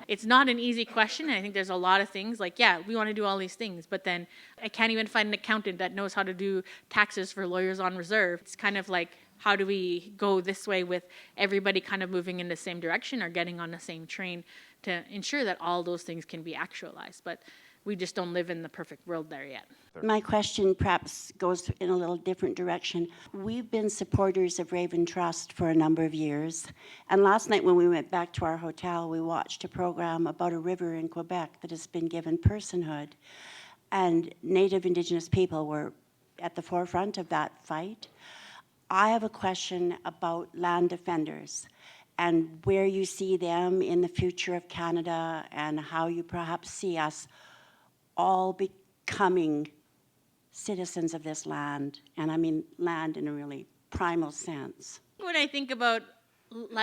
S2: It's not an easy question. And I think there's a lot of things like, yeah, we want to do all these things, but then I can't even find an accountant that knows how to do taxes for lawyers on reserve. It's kind of like, how do we go this way with everybody kind of moving in the same direction or getting on the same train to ensure that all those things can be actualized? But we just don't live in the perfect world there yet.
S4: My question perhaps goes in a little different direction. We've been supporters of Raven Trust for a number of years. And last night when we went back to our hotel, we watched a program about a river in Quebec that has been given personhood. And Native Indigenous people were at the forefront of that fight. I have a question about land defenders and where you see them in the future of Canada and how you perhaps see us all becoming citizens of this land, and I mean land in a really primal sense.
S2: When I think about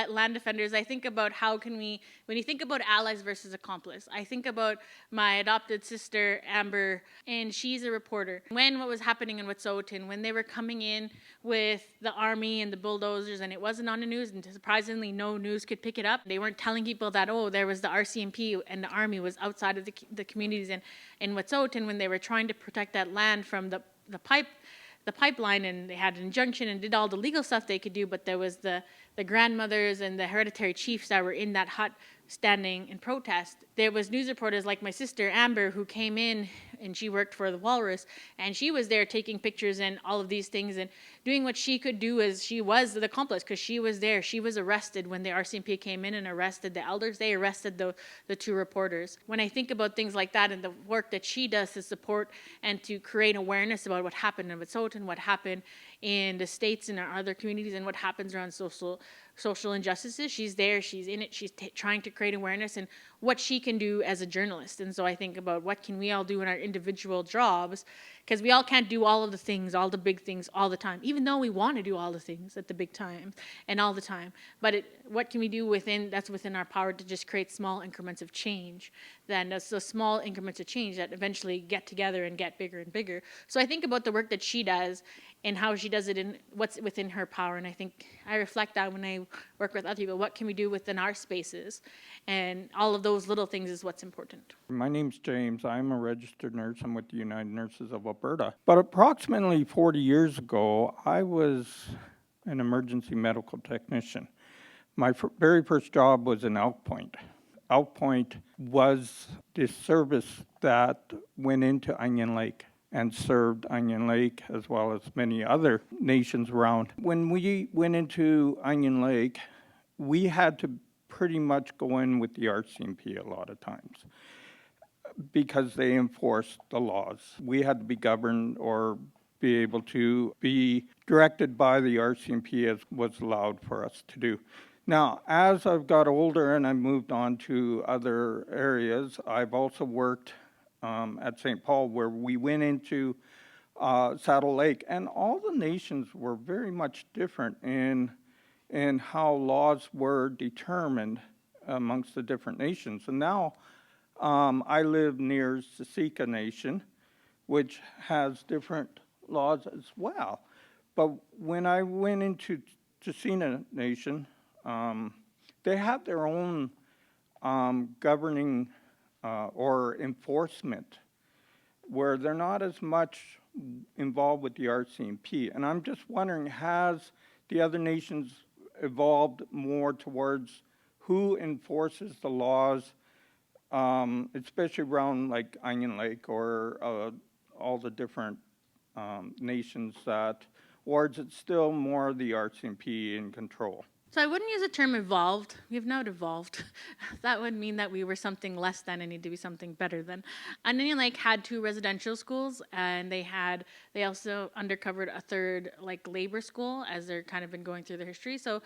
S2: land defenders, I think about how can we, when you think about allies versus accomplice, I think about my adopted sister, Amber, and she's a reporter. When what was happening in Wahkohtowin, when they were coming in with the army and the bulldozers and it wasn't on the news and surprisingly no news could pick it up, they weren't telling people that, oh, there was the RCMP and the army was outside of the communities in Wahkohtowin when they were trying to protect that land from the pipeline, and they had an injunction and did all the legal stuff they could do, but there was the grandmothers and the hereditary chiefs that were in that hut standing in protest. There was news reporters like my sister Amber who came in, and she worked for the Walrus, and she was there taking pictures and all of these things and doing what she could do as she was the accomplice because she was there. She was arrested when the RCMP came in and arrested the elders. They arrested the two reporters. When I think about things like that and the work that she does to support and to create awareness about what happened in Wahkohtowin, what happened in the States and our other communities and what happens around social injustices, she's there, she's in it, she's trying to create awareness and what she can do as a journalist. And so I think about what can we all do in our individual jobs, because we all can't do all of the things, all the big things all the time, even though we want to do all the things at the big time and all the time. But what can we do within our power to just create small increments of change? Then that's the small increments of change that eventually get together and get bigger and bigger. So I think about the work that she does and how she does it in what's within her power. And I think I reflect that when I work with other people. What can we do within our spaces? And all of those little things is what's important.
S5: My name's James. I'm a registered nurse. I'm with the United Nurses of Alberta. But approximately 40 years ago, I was an emergency medical technician. My very first job was in Elk Point. Elk Point was the service that went into Onion Lake and served Onion Lake as well as many other nations around. When we went into Onion Lake, we had to pretty much go in with the RCMP a lot of times because they enforced the laws. We had to be governed or be able to be directed by the RCMP as was allowed for us to do. Now, as I've got older and I moved on to other areas, I've also worked at St. Paul, where we went into Saddle Lake, and all the nations were very much different in how laws were determined amongst the different nations. And now I live near CIC.C Nation, which has different laws as well. But when I went into Tsuut'ina Nation, they have their own governing or enforcement, where they're not as much involved with the RCMP. And I'm just wondering, has the other nations evolved more towards who enforces the laws, especially around like Onion Lake or all the different nations that, or is it still more the RCMP in control?
S2: So I wouldn't use the term evolved. We have not evolved. That would mean that we were something less than and need to be something better than. Onion Lake had 2 residential schools, and they also undercovered a third like labor school as they're kind of been going through their history. So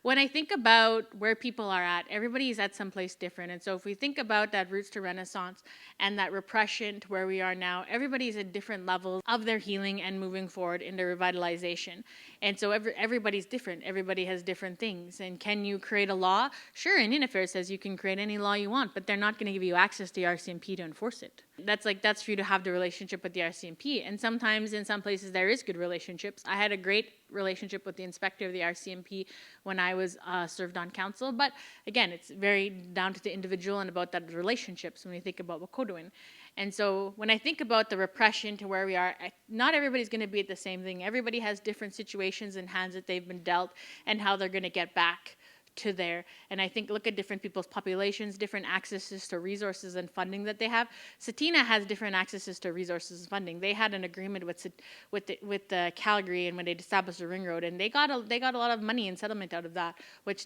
S2: when I think about where people are at, everybody's at someplace different. And so if we think about that roots to Renaissance and that repression to where we are now, everybody's at different levels of their healing and moving forward into revitalization. And so everybody's different. Everybody has different things. And can you create a law? Sure, Indian Affairs says you can create any law you want, but they're not going to give you access to the RCMP to enforce it. That's for you to have the relationship with the RCMP. And sometimes in some places there is good relationships. I had a great relationship with the inspector of the RCMP when I was served on council. But again, it's very down to the individual and about that relationships when we think about Wahkohtowin. And so when I think about the repression to where we are, not everybody's going to be at the same thing. Everybody has different situations and hands that they've been dealt and how they're going to get back to there. And I think look at different people's populations, different accesses to resources and funding that they have. Satina has different accesses to resources and funding. They had an agreement with Calgary, and when they established a ring road, and they got a lot of money and settlement out of that, which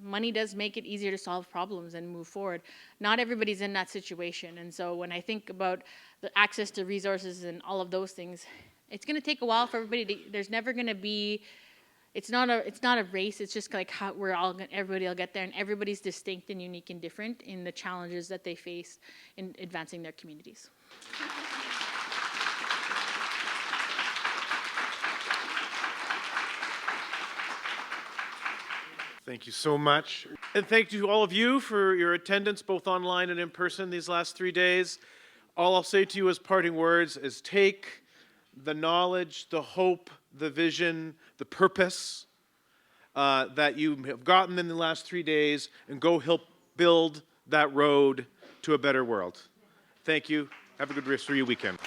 S2: money does make it easier to solve problems and move forward. Not everybody's in that situation. And so when I think about the access to resources and all of those things, it's going to take a while for everybody there's never going to be. It's not a race. It's just like how everybody will get there, and everybody's distinct and unique and different in the challenges that they face in advancing their communities.
S1: Thank you so much. And thank you to all of you for your attendance, both online and in person, these last 3 days. All I'll say to you as parting words is take the knowledge, the hope, the vision, the purpose that you have gotten in the last 3 days and go help build that road to a better world. Thank you. Have a good rest of your weekend.